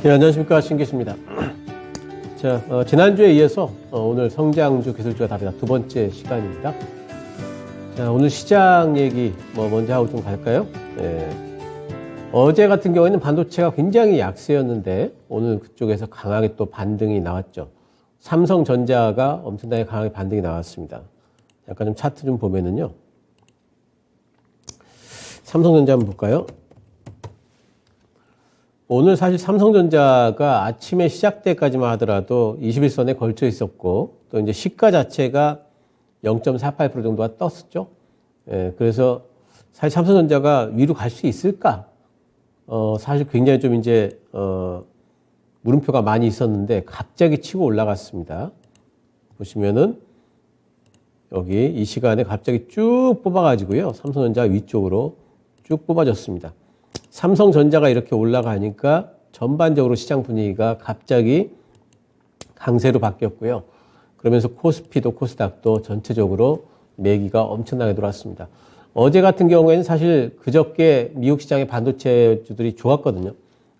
네, 안녕하십니까. 신기수입니다. 자, 지난주에 이어서 오늘 성장주 기술주가 답이다. 두 번째 시간입니다. 자, 오늘 시장 얘기 먼저 하고 좀 갈까요? 네. 어제 같은 경우에는 반도체가 굉장히 약세였는데 오늘 그쪽에서 강하게 또 반등이 나왔죠. 삼성전자가 엄청나게 강하게 반등이 나왔습니다. 약간 좀 차트 좀 보면은요. 삼성전자 한번 볼까요? 오늘 사실 삼성전자가 아침에 시작 때까지만 하더라도 21선에 걸쳐 있었고 또 이제 시가 자체가 0.48% 정도가 떴었죠. 예, 그래서 사실 삼성전자가 위로 갈 수 있을까? 사실 굉장히 좀 이제 물음표가 많이 있었는데 갑자기 치고 올라갔습니다. 보시면은 여기 이 시간에 갑자기 쭉 뽑아가지고요. 삼성전자 위쪽으로 쭉 뽑아졌습니다. 삼성전자가 이렇게 올라가니까 전반적으로 시장 분위기가 갑자기 강세로 바뀌었고요. 그러면서 코스피도 코스닥도 전체적으로 매기가 엄청나게 돌았습니다. 어제 같은 경우에는 사실 그저께 미국 시장의 반도체주들이 좋았거든요.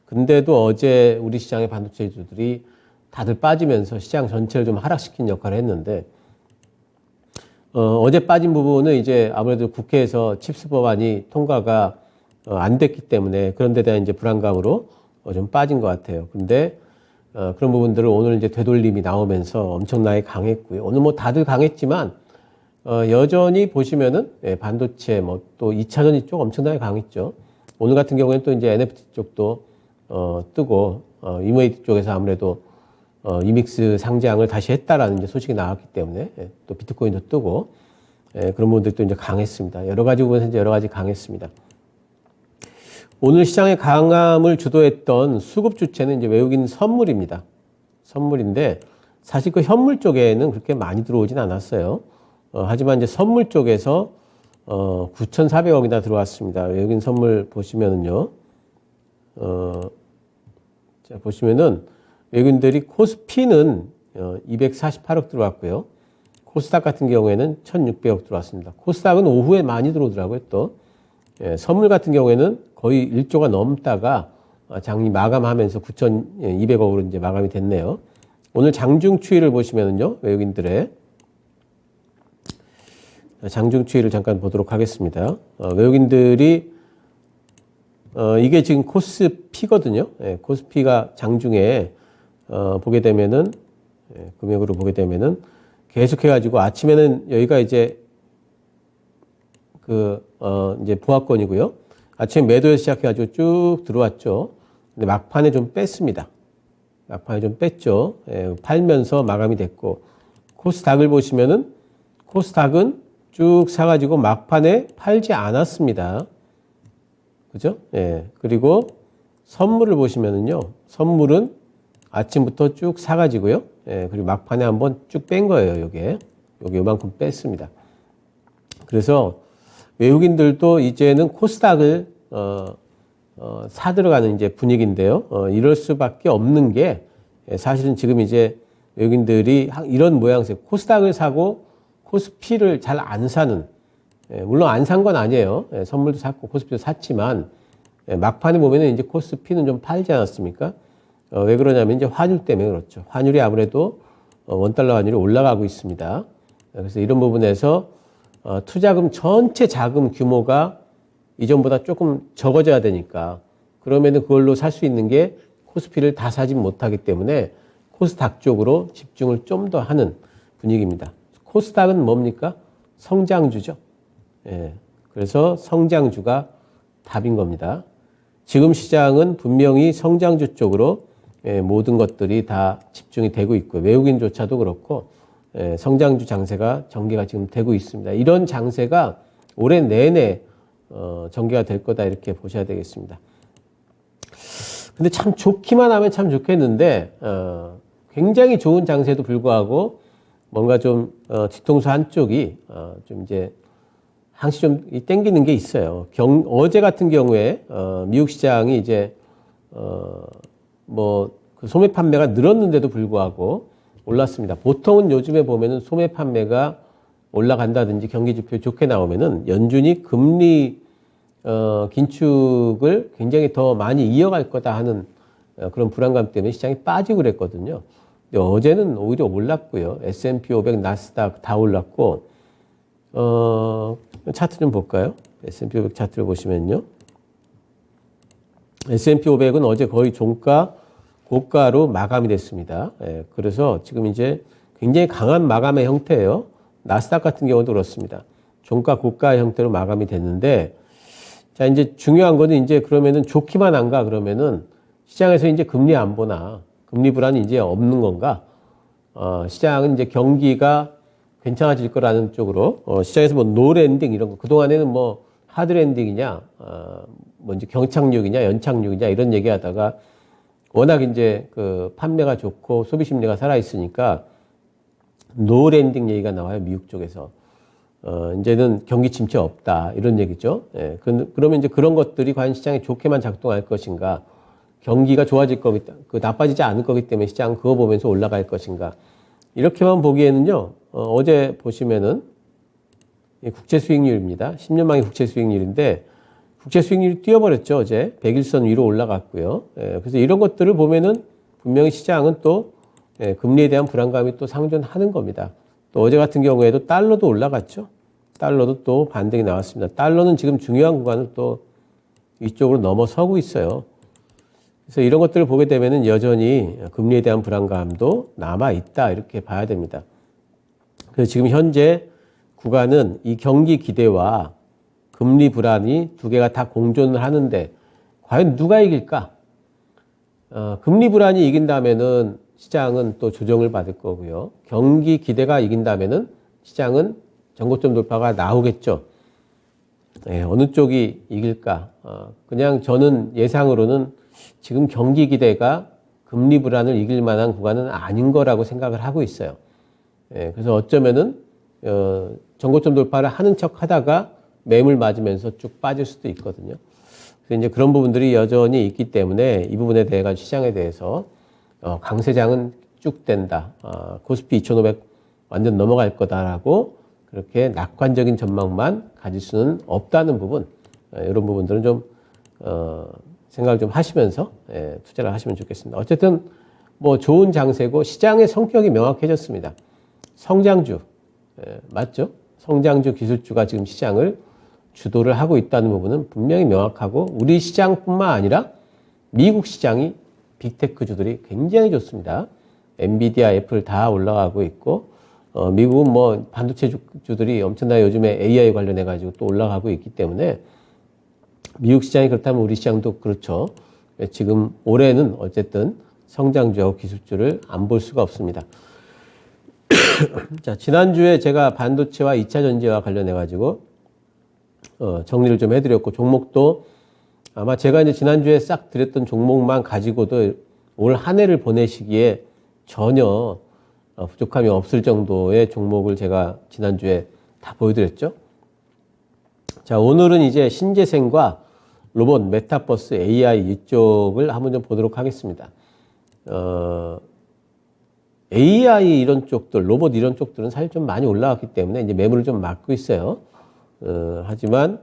근데도 어제 우리 시장의 반도체주들이 다들 빠지면서 시장 전체를 좀 하락시킨 역할을 했는데 어제 빠진 부분은 이제 아무래도 국회에서 칩스 법안이 통과가 안 됐기 때문에 그런 데 대한 이제 불안감으로 좀 빠진 것 같아요. 근데 그런 부분들을 오늘 이제 되돌림이 나오면서 엄청나게 강했고요. 오늘 뭐 다들 강했지만 여전히 보시면은 반도체 또 2차전지 쪽 엄청나게 강했죠. 오늘 같은 경우에는 또 이제 NFT 쪽도 뜨고 이메이트 쪽에서 아무래도 이믹스 상장을 다시 했다라는 이제 소식이 나왔기 때문에 또 비트코인도 뜨고 그런 부분들도 이제 강했습니다. 여러 가지 부분에서 이제 여러 가지 강했습니다. 오늘 시장의 강함을 주도했던 수급 주체는 이제 외국인 선물입니다. 선물인데 사실 그 현물 쪽에는 그렇게 많이 들어오진 않았어요. 하지만 이제 선물 쪽에서 9,400억이나 들어왔습니다. 외국인 선물 보시면은요. 자, 보시면은 외국인들이 코스피는 248억 들어왔고요. 코스닥 같은 경우에는 1,600억 들어왔습니다. 코스닥은 오후에 많이 들어오더라고요, 또. 선물 같은 경우에는 거의 1조가 넘다가 장이 마감하면서 9,200억으로 이제 마감이 됐네요. 오늘 장중 추이를 보시면은요, 외국인들의 장중 추이를 잠깐 보도록 하겠습니다. 외국인들이 이게 지금 코스피거든요. 코스피가 장중에 보게 되면은 금액으로 보게 되면은 계속해가지고 아침에는 여기가 이제 이제 보합권이고요. 아침에 매도에서 시작해가지고 쭉 들어왔죠. 근데 막판에 좀 뺐습니다. 막판에 좀 뺐죠. 팔면서 마감이 됐고, 코스닥을 보시면은, 코스닥은 쭉 사가지고 막판에 팔지 않았습니다. 그죠? 그리고 선물을 보시면은요, 선물은 아침부터 쭉 사가지고요. 그리고 막판에 한번 쭉 뺀 거예요, 요게 요만큼 뺐습니다. 그래서 외국인들도 이제는 코스닥을 사 들어가는 이제 분위기인데요. 이럴 수밖에 없는 게 사실은 지금 이제 외국인들이 이런 모양새 코스닥을 사고 코스피를 잘 안 사는, 물론 안 산 건 아니에요. 선물도 샀고 코스피도 샀지만 막판에 보면은 이제 코스피는 좀 팔지 않았습니까? 왜 그러냐면 이제 환율 때문에 그렇죠. 환율이 아무래도 원달러 환율이 올라가고 있습니다. 그래서 이런 부분에서 투자금 전체 자금 규모가 이전보다 조금 적어져야 되니까 그러면은 그걸로 살 수 있는 게 코스피를 다 사진 못하기 때문에 코스닥 쪽으로 집중을 좀 더 하는 분위기입니다. 코스닥은 뭡니까? 성장주죠. 그래서 성장주가 답인 겁니다. 지금 시장은 분명히 성장주 쪽으로 모든 것들이 다 집중이 되고 있고 외국인조차도 그렇고 성장주 장세가 전개가 지금 되고 있습니다. 이런 장세가 올해 내내 전개가 될 거다 이렇게 보셔야 되겠습니다. 근데 참 좋기만 하면 참 좋겠는데 굉장히 좋은 장세도 불구하고 뭔가 좀 뒤통수 한쪽이 좀 이제 항시 좀 땡기는 게 있어요. 어제 같은 경우에 미국 시장이 이제 그 소매 판매가 늘었는데도 불구하고 올랐습니다. 보통은 요즘에 보면은 소매 판매가 올라간다든지 경기 지표 좋게 나오면은 연준이 금리 긴축을 굉장히 더 많이 이어갈 거다 하는 그런 불안감 때문에 시장이 빠지고 그랬거든요. 근데 어제는 오히려 올랐고요. S&P 500, 나스닥 다 올랐고, 차트 좀 볼까요? S&P 500 차트를 보시면요. S&P 500은 어제 거의 종가, 고가로 마감이 됐습니다. 그래서 지금 이제 굉장히 강한 마감의 형태예요. 나스닥 같은 경우도 그렇습니다. 종가, 고가 형태로 마감이 됐는데, 자, 이제 중요한 거는 이제 그러면은 좋기만 한가? 그러면은 시장에서 이제 금리 안 보나? 금리 불안이 이제 없는 건가? 시장은 이제 경기가 괜찮아질 거라는 쪽으로, 시장에서 뭐 노랜딩 이런 거, 그동안에는 뭐 하드랜딩이냐, 뭐 이제 경착륙이냐, 연착륙이냐 이런 얘기 하다가 워낙 이제 그 판매가 좋고 소비 심리가 살아있으니까 노랜딩 얘기가 나와요. 미국 쪽에서. 이제는 경기 침체 없다. 이런 얘기죠. 예, 그러면 이제 그런 것들이 과연 시장에 좋게만 작동할 것인가. 경기가 좋아질 거기, 나빠지지 않을 거기 때문에 시장 그거 보면서 올라갈 것인가. 이렇게만 보기에는요, 어제 보시면은 국채 수익률입니다. 10년 만기 국채 수익률인데, 국채 수익률이 뛰어버렸죠. 어제 100일선 위로 올라갔고요. 예, 그래서 이런 것들을 보면은 분명히 시장은 또 금리에 대한 불안감이 또 상존하는 겁니다. 또 어제 같은 경우에도 달러도 올라갔죠. 달러도 또 반등이 나왔습니다. 달러는 지금 중요한 구간을 또 이쪽으로 넘어서고 있어요. 그래서 이런 것들을 보게 되면은 여전히 금리에 대한 불안감도 남아있다. 이렇게 봐야 됩니다. 그래서 지금 현재 구간은 이 경기 기대와 금리 불안이 두 개가 다 공존을 하는데 과연 누가 이길까? 금리 불안이 이긴다면은 시장은 또 조정을 받을 거고요. 경기 기대가 이긴다면은 시장은 전고점 돌파가 나오겠죠. 네, 어느 쪽이 이길까? 그냥 저는 예상으로는 지금 경기 기대가 금리 불안을 이길 만한 구간은 아닌 거라고 생각을 하고 있어요. 네, 그래서 어쩌면은 전고점 돌파를 하는 척 하다가 매물 맞으면서 쭉 빠질 수도 있거든요. 그래서 이제 그런 부분들이 여전히 있기 때문에 이 부분에 대해 시장에 대해서 강세장은 쭉 된다. 코스피 2500 완전 넘어갈 거다라고 그렇게 낙관적인 전망만 가질 수는 없다는 부분, 이런 부분들은 좀 생각을 좀 하시면서 투자를 하시면 좋겠습니다. 어쨌든 뭐 좋은 장세고 시장의 성격이 명확해졌습니다. 성장주, 맞죠? 성장주 기술주가 지금 시장을 주도를 하고 있다는 부분은 분명히 명확하고 우리 시장뿐만 아니라 미국 시장이 빅테크주들이 굉장히 좋습니다. 엔비디아, 애플 다 올라가고 있고 미국은 뭐 반도체 주들이 엄청나게 요즘에 AI 관련해 가지고 또 올라가고 있기 때문에 미국 시장이 그렇다면 우리 시장도 그렇죠. 지금 올해는 어쨌든 성장주하고 기술주를 안 볼 수가 없습니다. 자, 지난주에 제가 반도체와 2차 전지와 관련해 가지고 정리를 좀 해드렸고 종목도 아마 제가 이제 지난주에 싹 드렸던 종목만 가지고도 올 한 해를 보내시기에 전혀 부족함이 없을 정도의 종목을 제가 지난주에 다 보여드렸죠. 자, 오늘은 이제 신재생과 로봇, 메타버스, AI 이쪽을 한번 좀 보도록 하겠습니다. AI 이런 쪽들, 로봇 이런 쪽들은 사실 좀 많이 올라왔기 때문에 이제 매물을 좀 막고 있어요. 하지만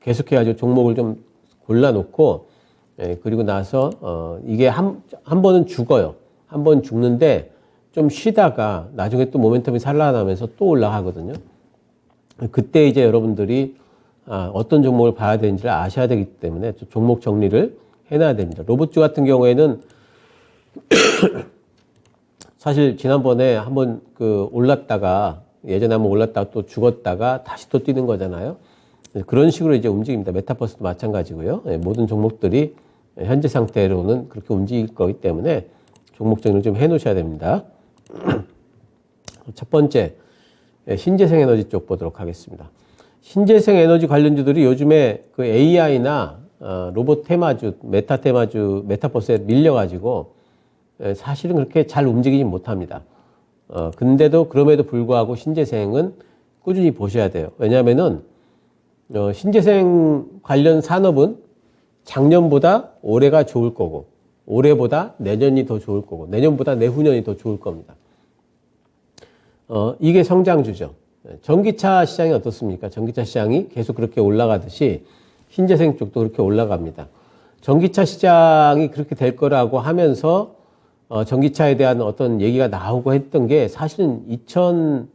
계속해가지고 종목을 좀 골라놓고 그리고 나서 이게 한 번은 죽어요. 한 번 죽는데 좀 쉬다가 나중에 또 모멘텀이 살아나면서 또 올라가거든요. 그때 이제 여러분들이 어떤 종목을 봐야 되는지를 아셔야 되기 때문에 종목 정리를 해놔야 됩니다. 로봇주 같은 경우에는 사실 지난번에 한번 올랐다가 예전에 한번 올랐다가 또 죽었다가 다시 또 뛰는 거잖아요. 그런 식으로 이제 움직입니다. 메타버스도 마찬가지고요. 모든 종목들이 현재 상태로는 그렇게 움직일 거기 때문에 종목 정리를 좀 해 놓으셔야 됩니다. 첫 번째, 신재생 에너지 쪽 보도록 하겠습니다. 신재생 에너지 관련주들이 요즘에 그 AI나 로봇 테마주, 메타 테마주, 메타버스에 밀려가지고 사실은 그렇게 잘 움직이지 못합니다. 근데도 그럼에도 불구하고 신재생은 꾸준히 보셔야 돼요. 왜냐하면은 신재생 관련 산업은 작년보다 올해가 좋을 거고 올해보다 내년이 더 좋을 거고 내년보다 내후년이 더 좋을 겁니다. 이게 성장주죠. 전기차 시장이 어떻습니까? 전기차 시장이 계속 그렇게 올라가듯이 신재생 쪽도 그렇게 올라갑니다. 전기차 시장이 그렇게 될 거라고 하면서 전기차에 대한 어떤 얘기가 나오고 했던 게 사실은 2012년,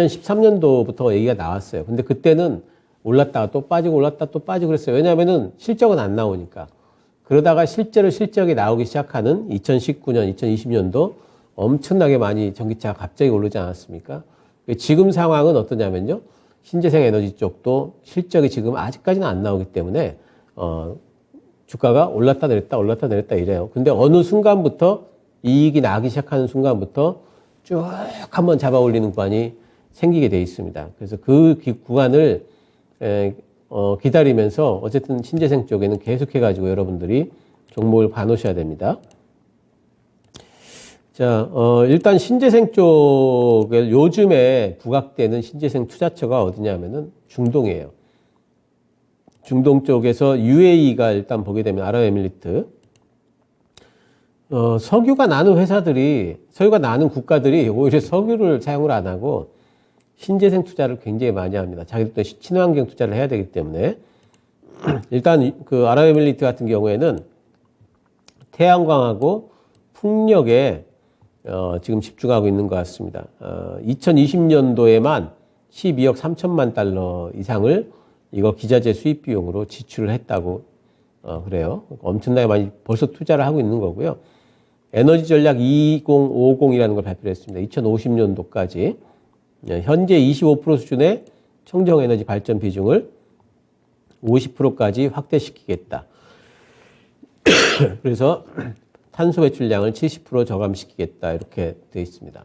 13년도부터 얘기가 나왔어요. 근데 그때는 올랐다가 또 빠지고 올랐다 또 빠지고 그랬어요. 왜냐하면은 실적은 안 나오니까. 그러다가 실제로 실적이 나오기 시작하는 2019년, 2020년도 엄청나게 많이 전기차가 갑자기 오르지 않았습니까? 지금 상황은 어떠냐면요. 신재생 에너지 쪽도 실적이 지금 아직까지는 안 나오기 때문에 주가가 올랐다 내렸다 이래요. 근데 어느 순간부터 이익이 나기 시작하는 순간부터 쭉 한번 잡아 올리는 구간이 생기게 돼 있습니다. 그래서 그 구간을 기다리면서 어쨌든 신재생 쪽에는 계속해 가지고 여러분들이 종목을 봐놓으셔야 됩니다. 자, 일단 신재생 쪽에 요즘에 부각되는 신재생 투자처가 어디냐면은 중동이에요. 중동 쪽에서 UAE가 일단 보게 되면 아랍에미리트. 석유가 나는 회사들이, 석유가 나는 국가들이 오히려 석유를 사용을 안 하고 신재생 투자를 굉장히 많이 합니다. 자기들도 친환경 투자를 해야 되기 때문에. 일단 그 아랍에미리트 같은 경우에는 태양광하고 풍력에 지금 집중하고 있는 것 같습니다. 2020년도에만 12억 3천만 달러 이상을 이거 기자재 수입 비용으로 지출을 했다고 그래요. 엄청나게 많이 벌써 투자를 하고 있는 거고요. 에너지 전략 2050이라는 걸 발표를 했습니다. 2050년도까지 현재 25% 수준의 청정 에너지 발전 비중을 50%까지 확대시키겠다. 그래서 탄소 배출량을 70% 저감시키겠다 이렇게 되어 있습니다.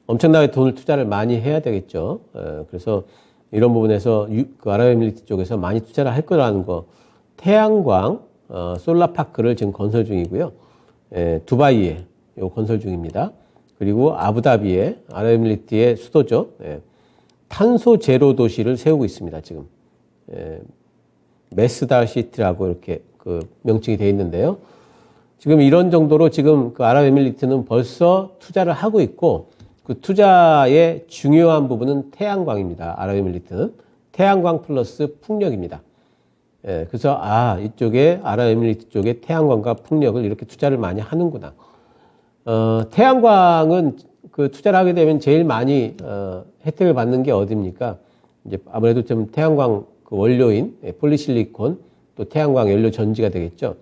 엄청나게 돈을 투자를 많이 해야 되겠죠. 그래서 이런 부분에서 그 아랍에미리트 쪽에서 많이 투자를 할 거라는 거. 태양광 솔라파크를 지금 건설 중이고요. 두바이에 요 건설 중입니다. 그리고 아부다비에 아랍에미리트의 수도죠. 탄소 제로 도시를 세우고 있습니다. 지금 메스다 시티라고 이렇게 그 명칭이 되어 있는데요. 지금 이런 정도로 지금 그 아랍에미리트는 벌써 투자를 하고 있고 그 투자의 중요한 부분은 태양광입니다. 아랍에미리트는 태양광 플러스 풍력입니다. 그래서 이쪽에 아랍에미리트 쪽에 태양광과 풍력을 이렇게 투자를 많이 하는구나. 태양광은 그 투자를 하게 되면 제일 많이 혜택을 받는 게 어디입니까? 이제 아무래도 좀 태양광 그 원료인 폴리실리콘 또 태양광 연료 전지가 되겠죠.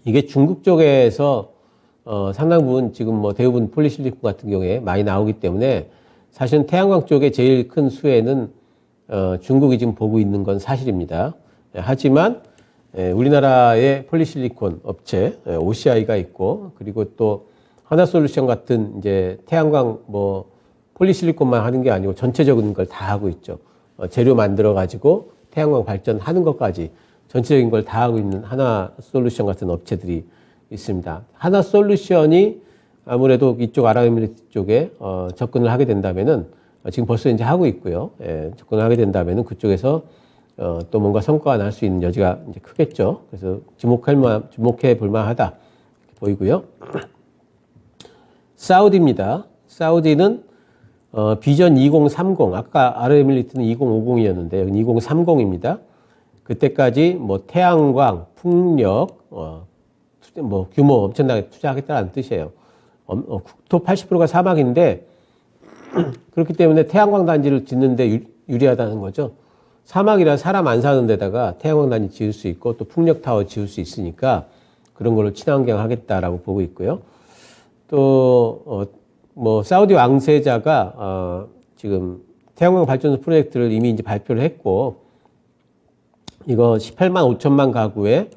이게 중국 쪽에서 상당 부분 지금 뭐 대부분 폴리실리콘 같은 경우에 많이 나오기 때문에 사실은 태양광 쪽에 제일 큰 수혜는 중국이 지금 보고 있는 건 사실입니다. 하지만 우리나라의 폴리실리콘 업체 OCI가 있고 그리고 또 하나솔루션 같은 이제 태양광 뭐 폴리실리콘만 하는 게 아니고 전체적인 걸 다 하고 있죠. 재료 만들어 가지고 태양광 발전하는 것까지 전체적인 걸 다 하고 있는 하나솔루션 같은 업체들이 있습니다. 하나솔루션이 아무래도 이쪽 아랍에미리트 쪽에 접근을 하게 된다면은 지금 벌써 이제 하고 있고요. 접근을 하게 된다면은 그쪽에서 또 뭔가 성과가 날 수 있는 여지가 이제 크겠죠. 그래서 주목해 볼 만하다 이렇게 보이고요. 사우디입니다. 사우디는 비전 2030, 아까 아랍에미리트는 2050이었는데 여기 2030입니다. 그때까지 뭐 태양광, 풍력, 뭐 규모 엄청나게 투자하겠다는 뜻이에요. 국토 80%가 사막인데 그렇기 때문에 태양광 단지를 짓는데 유리하다는 거죠. 사막이라 사람 안 사는 데다가 태양광 단지 지을 수 있고 또 풍력 타워 지을 수 있으니까 그런 걸로 친환경 하겠다라고 보고 있고요. 또 뭐 사우디 왕세자가 지금 태양광 발전소 프로젝트를 이미 이제 발표를 했고 이거 18만 5천만 가구에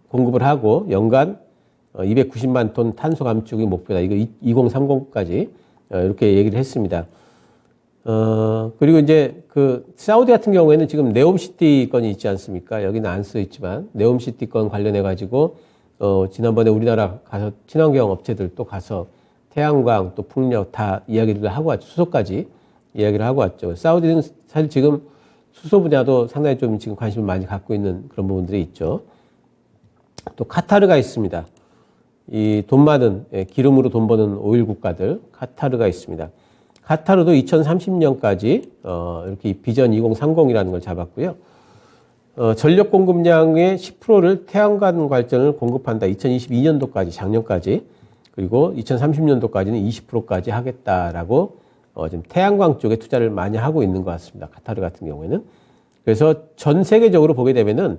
공급을 하고 연간 290만 톤 탄소 감축이 목표다. 이거 2030까지 이렇게 얘기를 했습니다. 그리고 이제 그 사우디 같은 경우에는 지금 네옴시티 건이 있지 않습니까? 여기는 안 써 있지만 네옴시티 건 관련해 가지고 지난번에 우리나라 가서 친환경 업체들 또 가서 태양광 또 풍력 다 이야기를 하고 왔죠. 수소까지 이야기를 하고 왔죠. 사우디는 사실 지금 수소 분야도 상당히 좀 지금 관심을 많이 갖고 있는 그런 부분들이 있죠. 또 카타르가 있습니다. 이 돈 많은 기름으로 돈 버는 오일 국가들 카타르가 있습니다. 카타르도 2030년까지 이렇게 비전 2030이라는 걸 잡았고요. 전력 공급량의 10%를 태양광 발전을 공급한다. 2022년도까지, 작년까지. 그리고 2030년도까지는 20%까지 하겠다라고 지금 태양광 쪽에 투자를 많이 하고 있는 것 같습니다. 카타르 같은 경우에는. 그래서 전 세계적으로 보게 되면은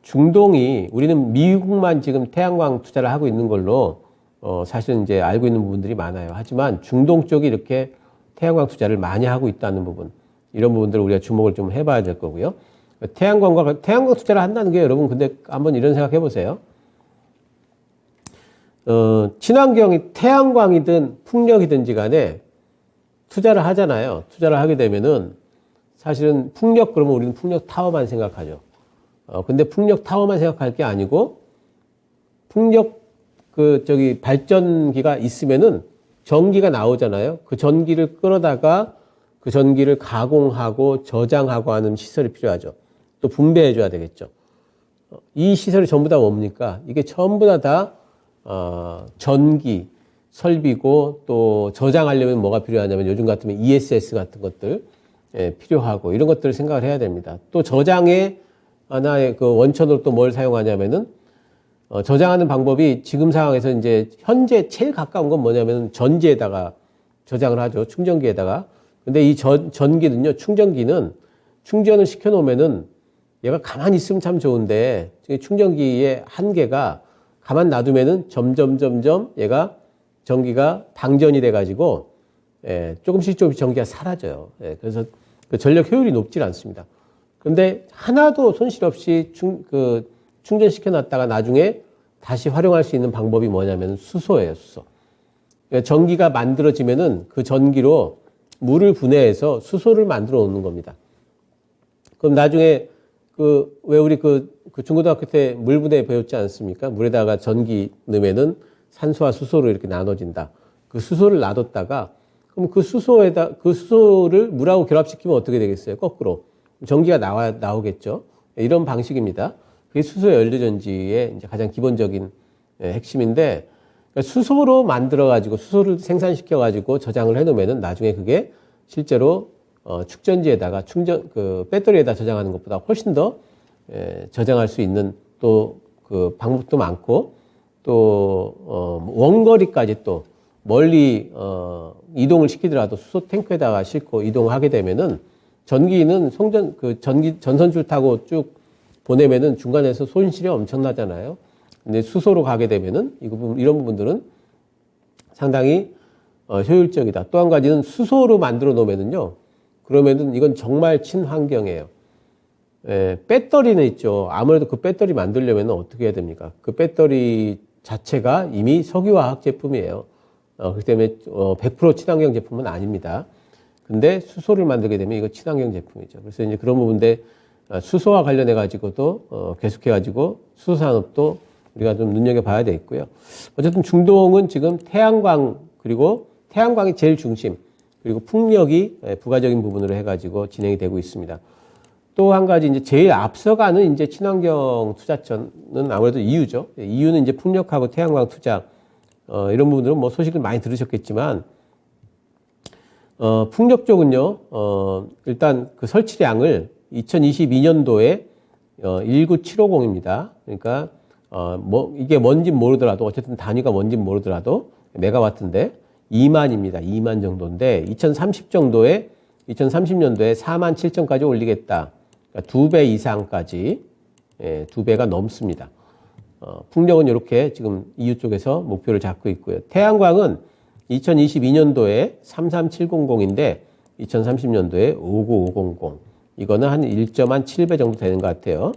중동이 우리는 미국만 지금 태양광 투자를 하고 있는 걸로 사실은 이제 알고 있는 부분들이 많아요. 하지만 중동 쪽이 이렇게 태양광 투자를 많이 하고 있다는 부분, 이런 부분들을 우리가 주목을 좀 해봐야 될 거고요. 태양광 투자를 한다는 게 여러분 근데 한번 이런 생각 해보세요. 친환경이 태양광이든 풍력이든지 간에 투자를 하잖아요. 투자를 하게 되면은 사실은 풍력 그러면 우리는 풍력 타워만 생각하죠. 근데 풍력 타워만 생각할 게 아니고 풍력 발전기가 있으면은 전기가 나오잖아요. 그 전기를 끌어다가 그 전기를 가공하고 저장하고 하는 시설이 필요하죠. 또 분배해 줘야 되겠죠. 이 시설이 전부 다 뭡니까? 이게 전부 다 전기 설비고 또 저장하려면 뭐가 필요하냐면 요즘 같으면 ESS 같은 것들 필요하고 이런 것들을 생각을 해야 됩니다. 또 저장의 하나의 그 원천으로 또 뭘 사용하냐면은 저장하는 방법이 지금 상황에서 이제 현재 제일 가까운 건 뭐냐면 전지에다가 저장을 하죠. 충전기에다가. 근데 이 전기는요, 충전기는 충전을 시켜 놓으면은 얘가 가만히 있으면 참 좋은데 충전기의 한계가 가만 놔두면은 점점 얘가 전기가 방전이 돼가지고 조금씩 전기가 사라져요. 그래서 그 전력 효율이 높질 않습니다. 그런데 하나도 손실 없이 충전시켜 놨다가 나중에 다시 활용할 수 있는 방법이 뭐냐면 수소예요, 수소. 그러니까 전기가 만들어지면은 그 전기로 물을 분해해서 수소를 만들어 놓는 겁니다. 그럼 나중에 왜 우리 중고등학교 때 물 분해 배웠지 않습니까? 물에다가 전기 넣으면은 산소와 수소로 이렇게 나눠진다. 그 수소를 놔뒀다가 그럼 그 수소를 물하고 결합시키면 어떻게 되겠어요? 거꾸로. 전기가 나오겠죠. 이런 방식입니다. 그게 수소 연료전지의 이제 가장 기본적인 핵심인데, 그러니까 수소로 만들어가지고, 수소를 생산시켜가지고 저장을 해놓으면은 나중에 그게 실제로 축전지에다가 배터리에다 저장하는 것보다 훨씬 더 저장할 수 있는 또 그 방법도 많고, 또 원거리까지 또 멀리 이동을 시키더라도 수소 탱크에다가 싣고 이동하게 되면은 전기는 전선줄 타고 쭉 보내면은 중간에서 손실이 엄청나잖아요. 근데 수소로 가게 되면은 이런 부분들은 상당히 효율적이다. 또 한 가지는 수소로 만들어 놓으면은요, 그러면은 이건 정말 친환경이에요. 배터리는 있죠. 아무래도 그 배터리 만들려면 어떻게 해야 됩니까? 그 배터리 자체가 이미 석유화학 제품이에요. 그렇기 때문에 100% 친환경 제품은 아닙니다. 근데 수소를 만들게 되면 이거 친환경 제품이죠. 그래서 이제 그런 부분인데 수소와 관련해 가지고도 계속해 가지고 수소 산업도 우리가 좀 눈여겨봐야 되겠고요. 어쨌든 중동은 지금 태양광, 그리고 태양광이 제일 중심, 그리고 풍력이 부가적인 부분으로 해가지고 진행이 되고 있습니다. 또 한 가지 이제 제일 앞서가는 이제 친환경 투자처는 아무래도 EU죠. EU는 이제 풍력하고 태양광 투자 이런 부분들은 뭐 소식을 많이 들으셨겠지만 풍력 쪽은요 일단 그 설치량을 2022년도에 19750입니다. 그러니까 이게 뭔진 모르더라도 어쨌든 단위가 뭔진 모르더라도 메가와트인데 2만입니다. 2만 정도인데 2030년도에 4만 7천까지 올리겠다. 그러니까 2배 이상까지 2배가 넘습니다. 풍력은 이렇게 지금 EU 쪽에서 목표를 잡고 있고요. 태양광은 2022년도에 33700인데 2030년도에 59500. 이거는 한 1.7배 정도 되는 것 같아요.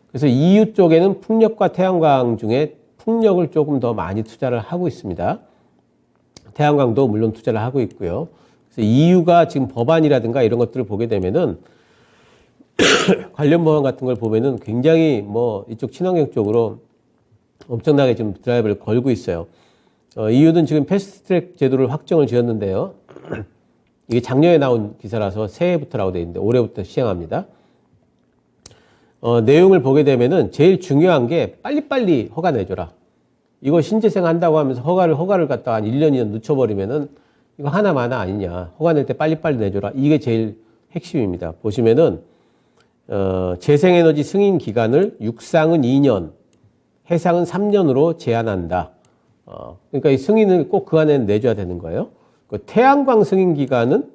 그래서 EU 쪽에는 풍력과 태양광 중에 풍력을 조금 더 많이 투자를 하고 있습니다. 태양광도 물론 투자를 하고 있고요. 그래서 EU가 지금 법안이라든가 이런 것들을 보게 되면은 관련 법안 같은 걸 보면은 굉장히 이쪽 친환경 쪽으로 엄청나게 지금 드라이브를 걸고 있어요. EU는 지금 패스트트랙 제도를 확정을 지었는데요. 이게 작년에 나온 기사라서 새해부터라고 되어 있는데 올해부터 시행합니다. 내용을 보게 되면은 제일 중요한 게 빨리빨리 허가 내줘라. 이거 신재생 한다고 하면서 허가를 갖다가 한 1년, 2년 늦춰버리면은 이거 하나마나 아니냐. 허가 낼 때 빨리빨리 내줘라. 이게 제일 핵심입니다. 보시면은 재생에너지 승인 기간을 육상은 2년, 해상은 3년으로 제한한다. 그러니까 이 승인을 꼭 그 안에 내줘야 되는 거예요. 그 태양광 승인 기간은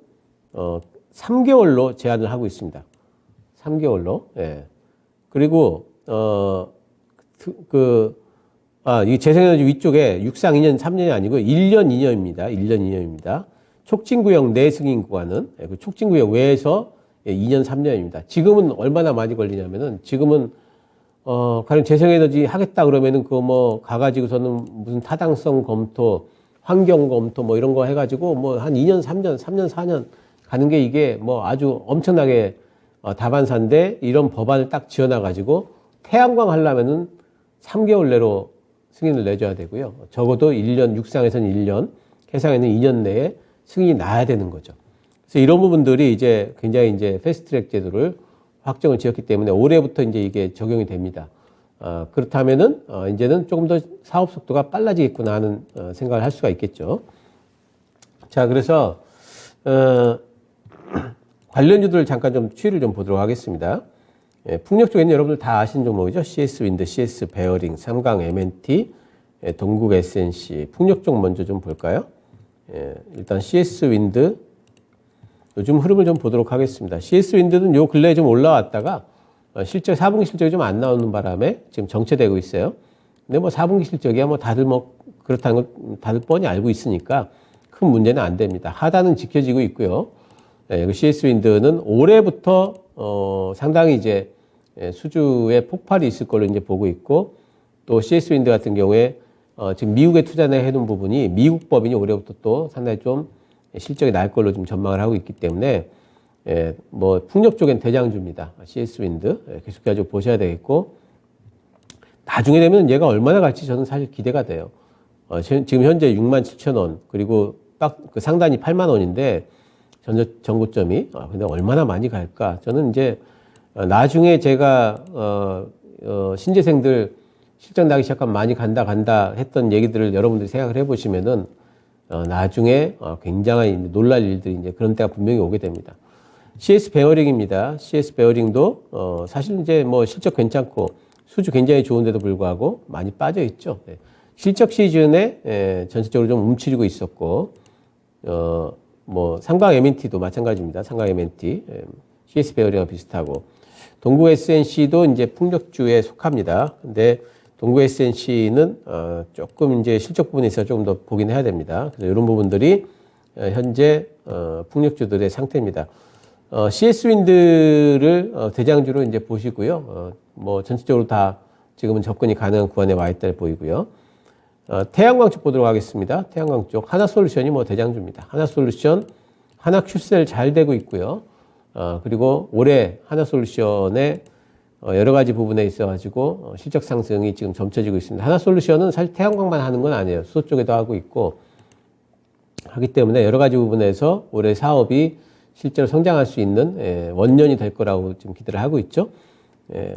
3개월로 제한을 하고 있습니다. 3개월로. 예. 그리고 이 재생에너지 위쪽에 육상 2년, 3년이 아니고 1년, 2년입니다. 1년, 2년입니다. 촉진구역 내 승인 구간은 그 촉진구역 외에서 2년, 3년입니다. 지금은 얼마나 많이 걸리냐면은 지금은 가령 재생에너지 하겠다 그러면은 그거 뭐 가가지고서는 무슨 타당성 검토, 환경 검토 뭐 이런 거 해가지고 뭐 한 2년, 3년, 3년, 4년 가는 게 이게 뭐 아주 엄청나게 다반사인데 이런 법안을 딱 지어놔가지고 태양광 하려면은 3개월 내로 승인을 내줘야 되고요. 적어도 1년, 육상에서는 1년, 해상에는 2년 내에 승인이 나야 되는 거죠. 그래서 이런 부분들이 이제 굉장히 이제 패스트트랙 제도를 확정을 지었기 때문에 올해부터 이제 이게 적용이 됩니다. 그렇다면은 이제는 조금 더 사업 속도가 빨라지겠구나 하는 생각을 할 수가 있겠죠. 자, 그래서 관련주들을 잠깐 좀 추이를 좀 보도록 하겠습니다. 풍력 쪽에는 여러분들 다 아시는 종목이죠. CS 윈드, CS 베어링, 삼강 M&T, 동국 SNC. 풍력 쪽 먼저 좀 볼까요? 일단 CS 윈드 요즘 흐름을 좀 보도록 하겠습니다. CS 윈드는 요 근래에 좀 올라왔다가 실적 4분기 실적이 좀 안 나오는 바람에 지금 정체되고 있어요. 근데 뭐 4분기 실적이야 뭐 다들 뭐 그렇다는 걸 다들 뻔히 알고 있으니까 큰 문제는 안 됩니다. 하단은 지켜지고 있고요. CS 윈드는 올해부터 상당히 이제 수주의 폭발이 있을 걸로 이제 보고 있고, 또 CS 윈드 같은 경우에 지금 미국에 투자해 해놓은 부분이 미국 법인이 올해부터 또 상당히 좀 실적이 날 걸로 좀 전망을 하고 있기 때문에 뭐 풍력 쪽엔 대장주입니다. CS 윈드 계속해서 보셔야 되겠고, 나중에 되면 얘가 얼마나 갈지 저는 사실 기대가 돼요. 지금 현재 67,000원 그리고 딱 그 상단이 80,000원인데 전고점이 근데 얼마나 많이 갈까? 저는 이제 나중에 제가 신재생들 실적 나기 시작하면 많이 간다 했던 얘기들을 여러분들이 생각을 해보시면은 나중에 굉장한 놀랄 일들이 이제 그런 때가 분명히 오게 됩니다. CS 베어링입니다. CS 베어링도 사실 이제 뭐 실적 괜찮고 수주 굉장히 좋은데도 불구하고 많이 빠져 있죠. 실적 시즌에 전체적으로 좀 움츠리고 있었고, 뭐 삼강 M&T도 마찬가지입니다. 삼강 M&T, CS 베어링과 비슷하고, 동구 SNC도 이제 풍력주에 속합니다. 근데 동구 SNC는 조금 이제 실적 부분에 있어서 조금 더 보긴 해야 됩니다. 그래서 이런 부분들이 현재 풍력주들의 상태입니다. CS 윈드를 대장주로 이제 보시고요. 뭐 전체적으로 다 지금은 접근이 가능한 구간에 와 있다 보이고요. 태양광 쪽 보도록 하겠습니다. 태양광 쪽 하나솔루션이 뭐 대장주입니다. 하나솔루션, 하나큐셀 잘 되고 있고요. 그리고 올해 하나솔루션의 여러 가지 부분에 있어가지고 실적 상승이 지금 점쳐지고 있습니다. 하나솔루션은 사실 태양광만 하는 건 아니에요. 수소 쪽에도 하고 있고 하기 때문에 여러 가지 부분에서 올해 사업이 실제로 성장할 수 있는 원년이 될 거라고 지금 기대를 하고 있죠.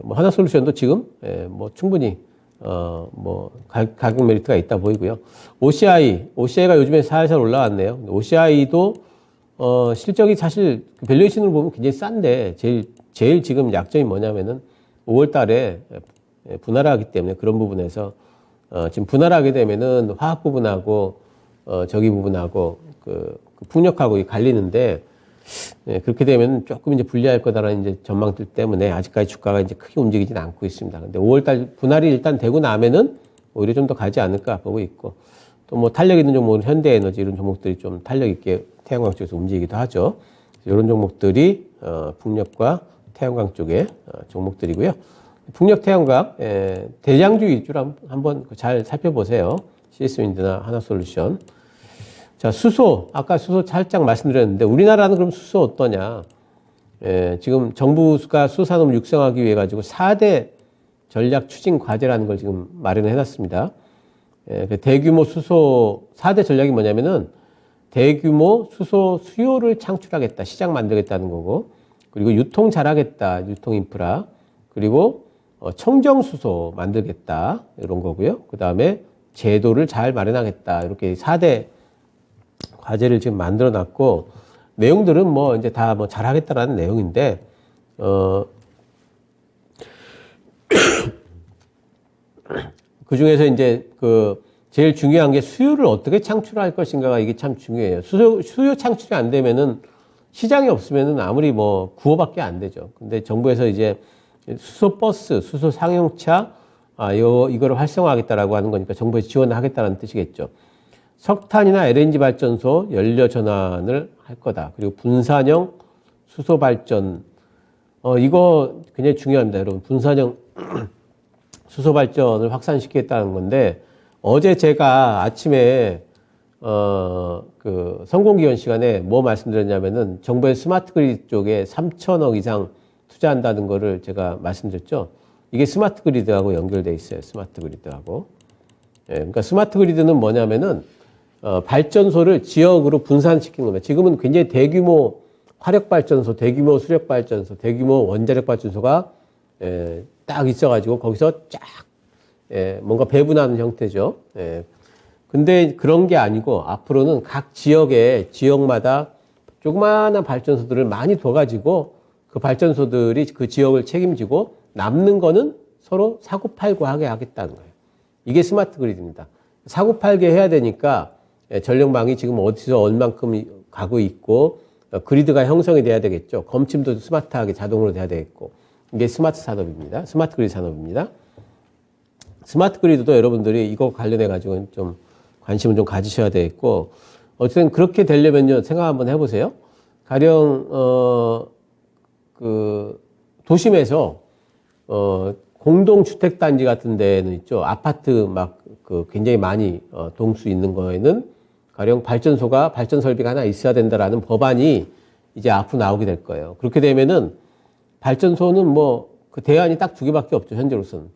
뭐 하나솔루션도 지금 뭐 충분히 뭐 가격 메리트가 있다 보이고요. OCI가 요즘에 살살 올라왔네요. OCI도 실적이 사실 밸류에이션으로 보면 굉장히 싼데 제일 지금 약점이 뭐냐면은 5월 달에 분할을 하기 때문에 그런 부분에서 지금 분할을 하게 되면은 화학 부분하고 저기 부분하고 그 풍력하고 갈리는데, 그렇게 되면 조금 이제 불리할 거다라는 이제 전망들 때문에 아직까지 주가가 이제 크게 움직이진 않고 있습니다. 근데 5월 달 분할이 일단 되고 나면은 오히려 좀 더 가지 않을까 보고 있고, 또 뭐 탄력 있는 종목은 현대에너지 이런 종목들이 좀 탄력 있게 태양광 쪽에서 움직이기도 하죠. 이런 종목들이 풍력과 태양광 쪽의 종목들이고요. 풍력 태양광 대장주 위주로 한번 잘 살펴보세요. CS 윈드나 하나솔루션. 자, 수소. 아까 수소 살짝 말씀드렸는데 우리나라는 그럼 수소 어떠냐? 지금 정부가 수소 산업을 육성하기 위해 가지고 4대 전략 추진 과제라는 걸 지금 마련해 놨습니다. 대규모 수소 4대 전략이 뭐냐면은 대규모 수소 수요를 창출하겠다, 시장 만들겠다는 거고, 그리고 유통 잘하겠다, 유통 인프라, 그리고 청정 수소 만들겠다 이런 거고요. 그 다음에 제도를 잘 마련하겠다, 이렇게 4대 과제를 지금 만들어 놨고, 내용들은 뭐 이제 다 뭐 잘하겠다라는 내용인데 그 중에서 이제 제일 중요한 게 수요를 어떻게 창출할 것인가가 이게 참 중요해요. 수요 창출이 안 되면은 시장이 없으면은 아무리 뭐 구호밖에 안 되죠. 근데 정부에서 이제 수소 버스, 수소 상용차, 이거를 활성화하겠다라고 하는 거니까 정부에서 지원을 하겠다는 뜻이겠죠. 석탄이나 LNG 발전소 연료 전환을 할 거다. 그리고 분산형 수소 발전, 이거 굉장히 중요합니다. 여러분, 분산형 수소 발전을 확산시키겠다는 건데, 어제 제가 아침에, 성공기원 시간에 뭐 말씀드렸냐면은 정부의 스마트 그리드 쪽에 3천억 이상 투자한다는 거를 제가 말씀드렸죠. 이게 스마트 그리드하고 연결돼 있어요. 스마트 그리드하고. 예, 그러니까 스마트 그리드는 뭐냐면은, 발전소를 지역으로 분산시키는 겁니다. 지금은 굉장히 대규모 화력발전소, 대규모 수력발전소, 대규모 원자력발전소가 딱 있어가지고 거기서 쫙 뭔가 배분하는 형태죠. 근데 그런 게 아니고 앞으로는 각 지역마다 조그마한 발전소들을 많이 둬가지고 그 발전소들이 그 지역을 책임지고 남는 거는 서로 사고팔고 하게 하겠다는 거예요. 이게 스마트 그리드입니다. 사고팔게 해야 되니까 전력망이 지금 어디서 얼만큼 가고 있고 그리드가 형성이 돼야 되겠죠. 검침도 스마트하게 자동으로 돼야 되겠고 이게 스마트 산업입니다. 스마트 그리드 산업입니다. 스마트 그리드도 여러분들이 이거 관련해 가지고 좀 관심을 좀 가지셔야 되겠고 어쨌든 그렇게 되려면요 생각 한번 해보세요. 가령 도심에서 공동주택단지 같은 데는 있죠. 아파트 굉장히 많이 동수 있는 거에는 가령 발전 설비가 하나 있어야 된다라는 법안이 이제 앞으로 나오게 될 거예요. 그렇게 되면은 발전소는 그 대안이 딱 두 개밖에 없죠. 현재로서는.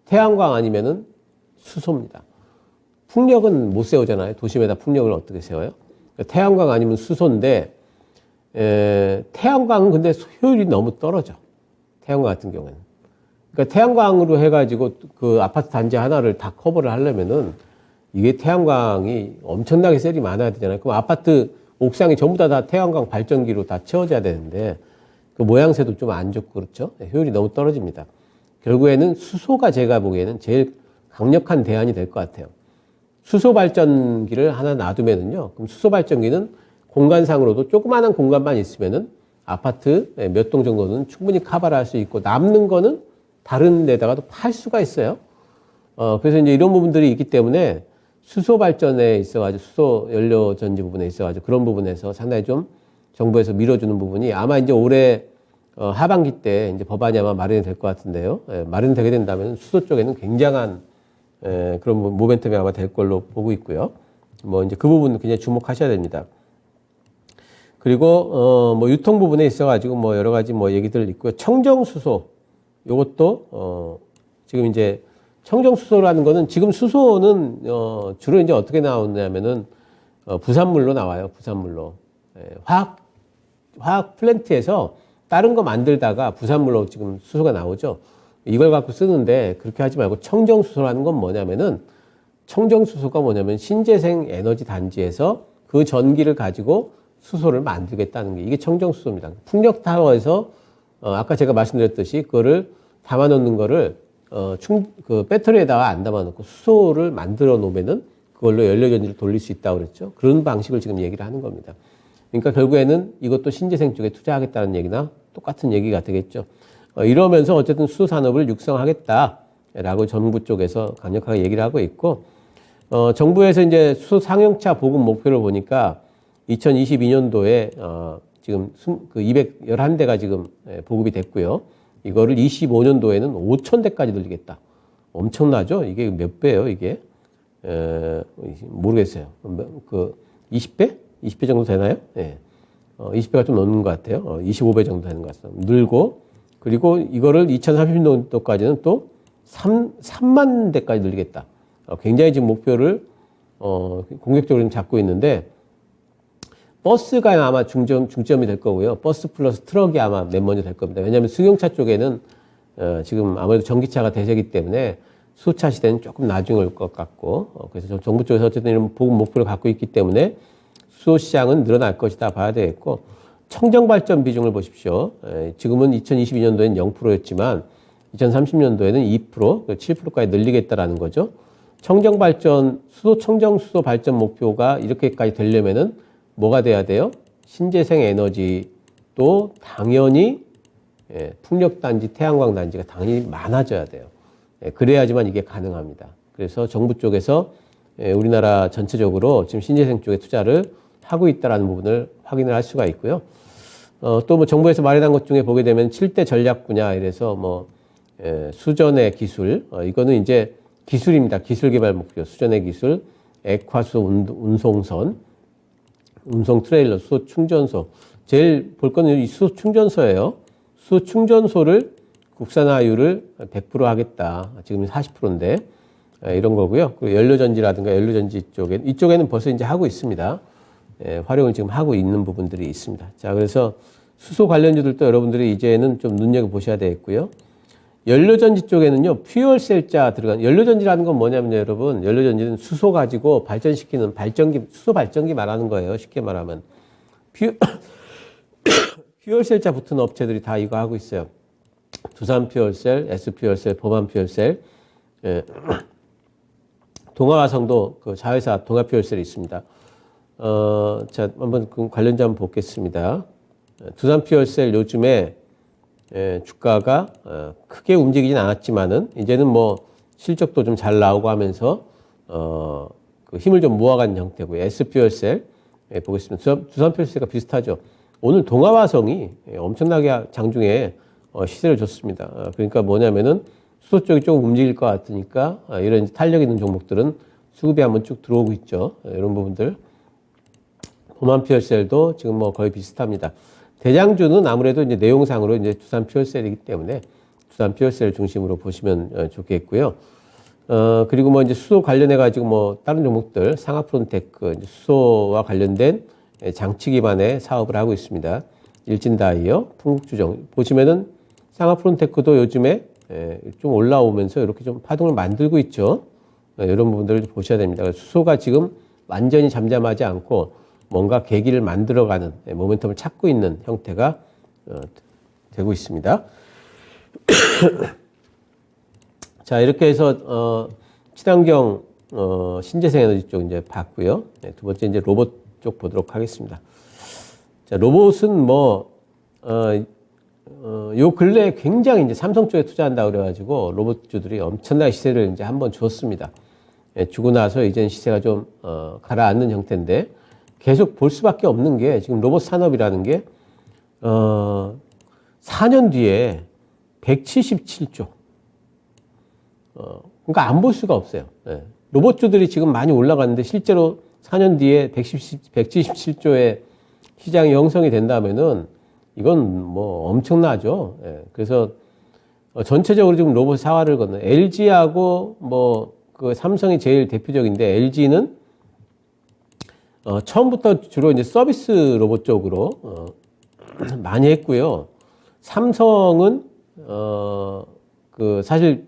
태양광 아니면은 수소입니다. 풍력은 못 세우잖아요. 도심에다 풍력을 어떻게 세워요? 태양광 아니면 수소인데, 태양광은 근데 효율이 너무 떨어져. 태양광 같은 경우에는. 그러니까 태양광으로 해가지고 그 아파트 단지 하나를 다 커버를 하려면은 이게 태양광이 엄청나게 셀이 많아야 되잖아요. 그럼 아파트 옥상이 전부 다 태양광 발전기로 다 채워져야 되는데 그 모양새도 좀 안 좋고 그렇죠. 효율이 너무 떨어집니다. 결국에는 수소가 제가 보기에는 제일 강력한 대안이 될 것 같아요. 수소 발전기를 하나 놔두면은요. 그럼 수소 발전기는 공간상으로도 조그마한 공간만 있으면은 아파트 몇 동 정도는 충분히 커버를 할 수 있고 남는 거는 다른 데다가도 팔 수가 있어요. 그래서 이제 이런 부분들이 있기 때문에 수소 발전에 있어가지고 수소 연료 전지 부분에 있어가지고 그런 부분에서 상당히 좀 정부에서 밀어주는 부분이 아마 이제 올해 하반기 때 이제 법안이 아마 마련이 될 것 같은데요. 마련되게 된다면 수소 쪽에는 굉장한 그런 모멘텀이 아마 될 걸로 보고 있고요. 이제 그 부분 굉장히 주목하셔야 됩니다. 그리고 유통 부분에 있어가지고 여러 가지 얘기들 있고요. 청정수소 요것도 지금 이제 청정수소라는 거는 지금 수소는 주로 이제 어떻게 나오냐면은 부산물로 나와요. 부산물로. 화학 플랜트에서 다른 거 만들다가 부산물로 지금 수소가 나오죠. 이걸 갖고 쓰는데 그렇게 하지 말고 청정수소라는 건 뭐냐면은 청정수소가 뭐냐면 신재생 에너지 단지에서 그 전기를 가지고 수소를 만들겠다는 게 이게 청정수소입니다. 풍력타워에서 아까 제가 말씀드렸듯이 그거를 담아 놓는 거를 배터리에다가 안 담아 놓고 수소를 만들어 놓으면은 그걸로 연료전지를 돌릴 수 있다고 그랬죠. 그런 방식을 지금 얘기를 하는 겁니다. 그러니까 결국에는 이것도 신재생 쪽에 투자하겠다는 얘기나 똑같은 얘기가 되겠죠. 이러면서 어쨌든 수소 산업을 육성하겠다라고 정부 쪽에서 강력하게 얘기를 하고 있고, 정부에서 이제 수소 상용차 보급 목표를 보니까 2022년도에 지금 211대가 지금 보급이 됐고요. 이거를 25년도에는 5,000대까지 늘리겠다. 엄청나죠? 이게 몇 배예요, 이게? 모르겠어요. 20배? 20배 정도 되나요? 예. 20배가 좀 넘는 것 같아요. 25배 정도 되는 것 같습니다. 늘고, 그리고 이거를 2030년도까지는 또 3만 대까지 늘리겠다. 굉장히 지금 목표를, 공격적으로 좀 잡고 있는데, 버스가 아마 중점이 될 거고요. 버스 플러스 트럭이 아마 맨 먼저 될 겁니다. 왜냐하면 승용차 쪽에는 지금 아무래도 전기차가 대세이기 때문에 수차 시대는 조금 나중에 올 것 같고, 그래서 정부 쪽에서 어쨌든 이런 보급 목표를 갖고 있기 때문에 수소 시장은 늘어날 것이다 봐야 되겠고, 청정 발전 비중을 보십시오. 지금은 2022년도엔 0%였지만 2030년도에는 2%, 7%까지 늘리겠다라는 거죠. 청정 발전, 청정 수소 발전 목표가 이렇게까지 되려면은 뭐가 돼야 돼요? 신재생 에너지도 당연히 풍력단지, 태양광 단지가 당연히 많아져야 돼요. 그래야지만 이게 가능합니다. 그래서 정부 쪽에서 우리나라 전체적으로 지금 신재생 쪽에 투자를 하고 있다는 부분을 확인을 할 수가 있고요. 또 뭐 정부에서 마련한 것 중에 보게 되면 7대 전략 분야 이래서 뭐 수전의 기술, 이거는 이제 기술입니다. 기술 개발 목표, 수전의 기술, 액화수소 운송선, 운송 트레일러, 수소 충전소. 제일 볼 거는 이 수소 충전소예요. 수소 충전소를 국산화율을 100% 하겠다. 지금 40%인데 이런 거고요. 그리고 연료전지라든가 연료전지 이쪽에는 벌써 이제 하고 있습니다. 활용을 지금 하고 있는 부분들이 있습니다. 자, 그래서 수소 관련주들도 여러분들이 이제는 좀 눈여겨보셔야 되겠고요. 연료전지 쪽에는요, 퓨얼셀자 들어간, 연료전지라는 건 뭐냐면요, 여러분. 연료전지는 수소 가지고 발전시키는 발전기, 수소 발전기 말하는 거예요. 쉽게 말하면. 퓨얼셀자 붙은 업체들이 다 이거 하고 있어요. 두산퓨얼셀, S퓨얼셀, 범한퓨얼셀, 동아화성도 그 자회사 동아퓨얼셀이 있습니다. 자, 한번 그 관련자 한번 보겠습니다. 두산퓨얼셀 요즘에 주가가 크게 움직이진 않았지만은 이제는 뭐 실적도 좀 잘 나오고 하면서 그 힘을 좀 모아간 형태고요. S퓨얼셀 보겠습니다. 두산퓨얼셀과 비슷하죠. 오늘 동아화성이 엄청나게 장중에 시세를 줬습니다. 그러니까 뭐냐면은 수소 쪽이 조금 움직일 것 같으니까 이런 탄력 있는 종목들은 수급이 한번 쭉 들어오고 있죠. 이런 부분들. 범한퓨얼셀도 지금 뭐 거의 비슷합니다. 대장주는 아무래도 이제 내용상으로 이제 두산퓨얼셀이기 때문에 두산퓨얼셀 중심으로 보시면 좋겠고요. 그리고 뭐 이제 수소 관련해가지고 뭐 다른 종목들, 상하프론테크, 수소와 관련된 장치 기반의 사업을 하고 있습니다. 일진다이어, 풍국주정. 보시면은 상하프론테크도 요즘에 좀 올라오면서 이렇게 좀 파동을 만들고 있죠. 이런 부분들을 보셔야 됩니다. 수소가 지금 완전히 잠잠하지 않고 뭔가 계기를 만들어가는 모멘텀을 찾고 있는 형태가 되고 있습니다. 자, 이렇게 해서 친환경 신재생 에너지 쪽 이제 봤고요. 두 번째 이제 로봇 쪽 보도록 하겠습니다. 자, 로봇은 뭐 요 근래에 굉장히 이제 삼성 쪽에 투자한다 그래가지고 로봇주들이 엄청나게 시세를 이제 한번 줬습니다. 주고 나서 이제는 시세가 좀 가라앉는 형태인데 계속 볼 수밖에 없는 게 지금 로봇 산업이라는 게 4년 뒤에 177조. 그러니까 안 볼 수가 없어요. 로봇주들이 지금 많이 올라갔는데 실제로 4년 뒤에 177조의 시장이 형성이 된다면은 이건 뭐 엄청나죠. 그래서 전체적으로 지금 로봇 사활을 걷는 LG하고 뭐 그 삼성이 제일 대표적인데 LG는 처음부터 주로 이제 서비스 로봇 쪽으로 많이 했고요. 삼성은 그 사실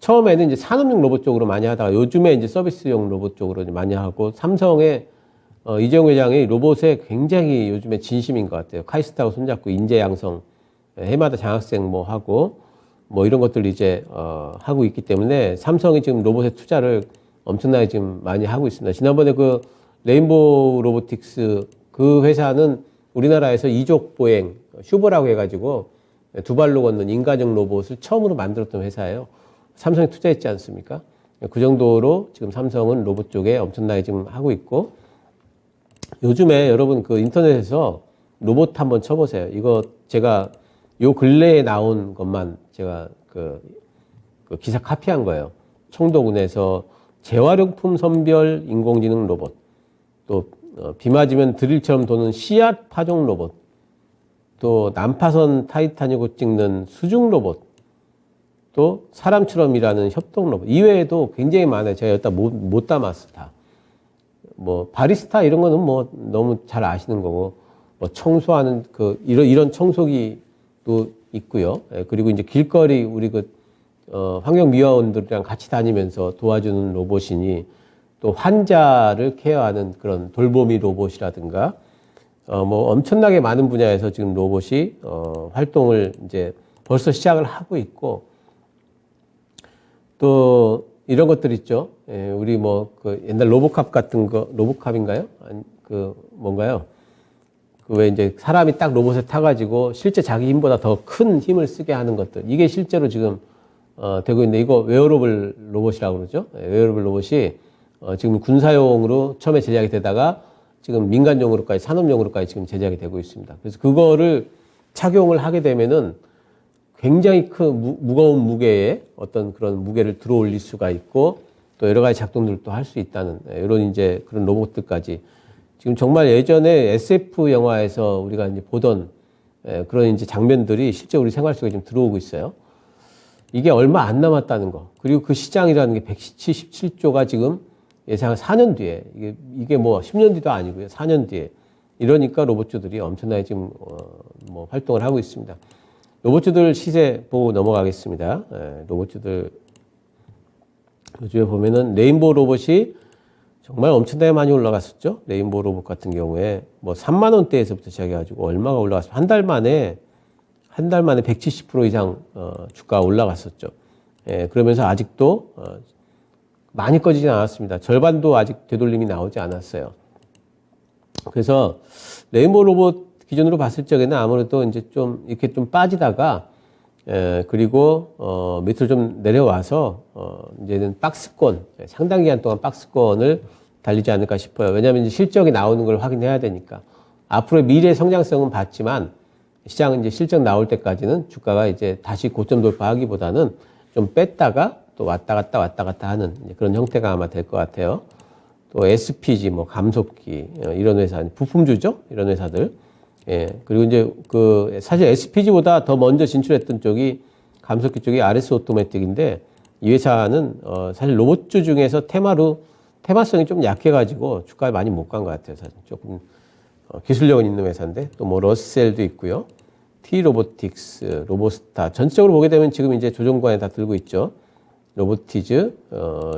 처음에는 이제 산업용 로봇 쪽으로 많이 하다가 요즘에 이제 서비스용 로봇 쪽으로 이제 많이 하고 삼성의 이재용 회장이 로봇에 굉장히 요즘에 진심인 것 같아요. 카이스트하고 손잡고 인재 양성 해마다 장학생 뭐 하고 뭐 이런 것들 이제 하고 있기 때문에 삼성이 지금 로봇에 투자를 엄청나게 지금 많이 하고 있습니다. 지난번에 그 레인보우 로보틱스 그 회사는 우리나라에서 이족 보행 슈버라고 해가지고 두 발로 걷는 인간형 로봇을 처음으로 만들었던 회사예요. 삼성이 투자했지 않습니까? 그 정도로 지금 삼성은 로봇 쪽에 엄청나게 지금 하고 있고 요즘에 여러분 그 인터넷에서 로봇 한번 쳐보세요. 이거 제가 요 근래에 나온 것만 제가 그 기사 카피한 거예요. 청도군에서 재활용품 선별 인공지능 로봇, 또 비 맞으면 드릴처럼 도는 씨앗 파종 로봇, 또 난파선 타이타닉으로 찍는 수중 로봇, 또 사람처럼 일하는 협동 로봇. 이외에도 굉장히 많아요. 제가 여기다 못 담았어 다. 뭐 바리스타 이런 거는 뭐 너무 잘 아시는 거고, 뭐 청소하는 그 이런 청소기도 있고요. 그리고 이제 길거리 우리 환경미화원들이랑 같이 다니면서 도와주는 로봇이니 또 환자를 케어하는 그런 돌보미 로봇이라든가 뭐 엄청나게 많은 분야에서 지금 로봇이 활동을 이제 벌써 시작을 하고 있고 또 이런 것들 있죠. 예, 우리 뭐 그 옛날 로보캅 같은 거, 로보캅인가요? 아니, 그 뭔가요? 그 왜 이제 사람이 딱 로봇에 타가지고 실제 자기 힘보다 더 큰 힘을 쓰게 하는 것들. 이게 실제로 지금 되고 있는데 이거 웨어러블 로봇이라고 그러죠. 예, 웨어러블 로봇이 지금 군사용으로 처음에 제작이 되다가 지금 민간용으로까지 산업용으로까지 지금 제작이 되고 있습니다. 그래서 그거를 착용을 하게 되면은 굉장히 큰 무거운 무게에 어떤 그런 무게를 들어 올릴 수가 있고 또 여러 가지 작동들도 할 수 있다는 이런 이제 그런 로봇들까지 지금 정말 예전에 SF 영화에서 우리가 이제 보던 그런 이제 장면들이 실제 우리 생활 속에 좀 들어오고 있어요. 이게 얼마 안 남았다는 거. 그리고 그 시장이라는 게 177조가 지금 예상 4년 뒤에 이게 뭐 10년 뒤도 아니고요. 4년 뒤에 이러니까 로봇주들이 엄청나게 지금 뭐 활동을 하고 있습니다. 로봇주들 시세 보고 넘어가겠습니다. 로봇주들 요즘에 보면은 레인보우 로봇이 정말 엄청나게 많이 올라갔었죠. 레인보우 로봇 같은 경우에 뭐 3만 원대에서부터 시작해가지고 얼마가 올라갔어요. 한 달 만에 170% 이상 주가가 올라갔었죠. 그러면서 아직도 많이 꺼지진 않았습니다. 절반도 아직 되돌림이 나오지 않았어요. 그래서 레인보우 로봇 기준으로 봤을 적에는 아무래도 이제 좀 이렇게 좀 빠지다가 그리고 밑으로 좀 내려와서 이제는 박스권 상당 기간 동안 박스권을 달리지 않을까 싶어요. 왜냐하면 이제 실적이 나오는 걸 확인해야 되니까 앞으로의 미래 성장성은 봤지만 시장은 이제 실적 나올 때까지는 주가가 이제 다시 고점 돌파하기보다는 좀 뺐다가 또 왔다 갔다 하는 그런 형태가 아마 될 것 같아요. 또 SPG 뭐 감속기 이런 회사 부품주죠 이런 회사들. 그리고 이제 그 사실 SPG보다 더 먼저 진출했던 쪽이 감속기 쪽이 RS 오토매틱인데 이 회사는 사실 로봇주 중에서 테마성이 좀 약해가지고 주가에 많이 못 간 것 같아요. 사실 조금 기술력은 있는 회사인데 또 뭐 러셀도 있고요. T-로보틱스, 로보스타 전체적으로 보게 되면 지금 이제 조정관에 다 들고 있죠. 로보티즈,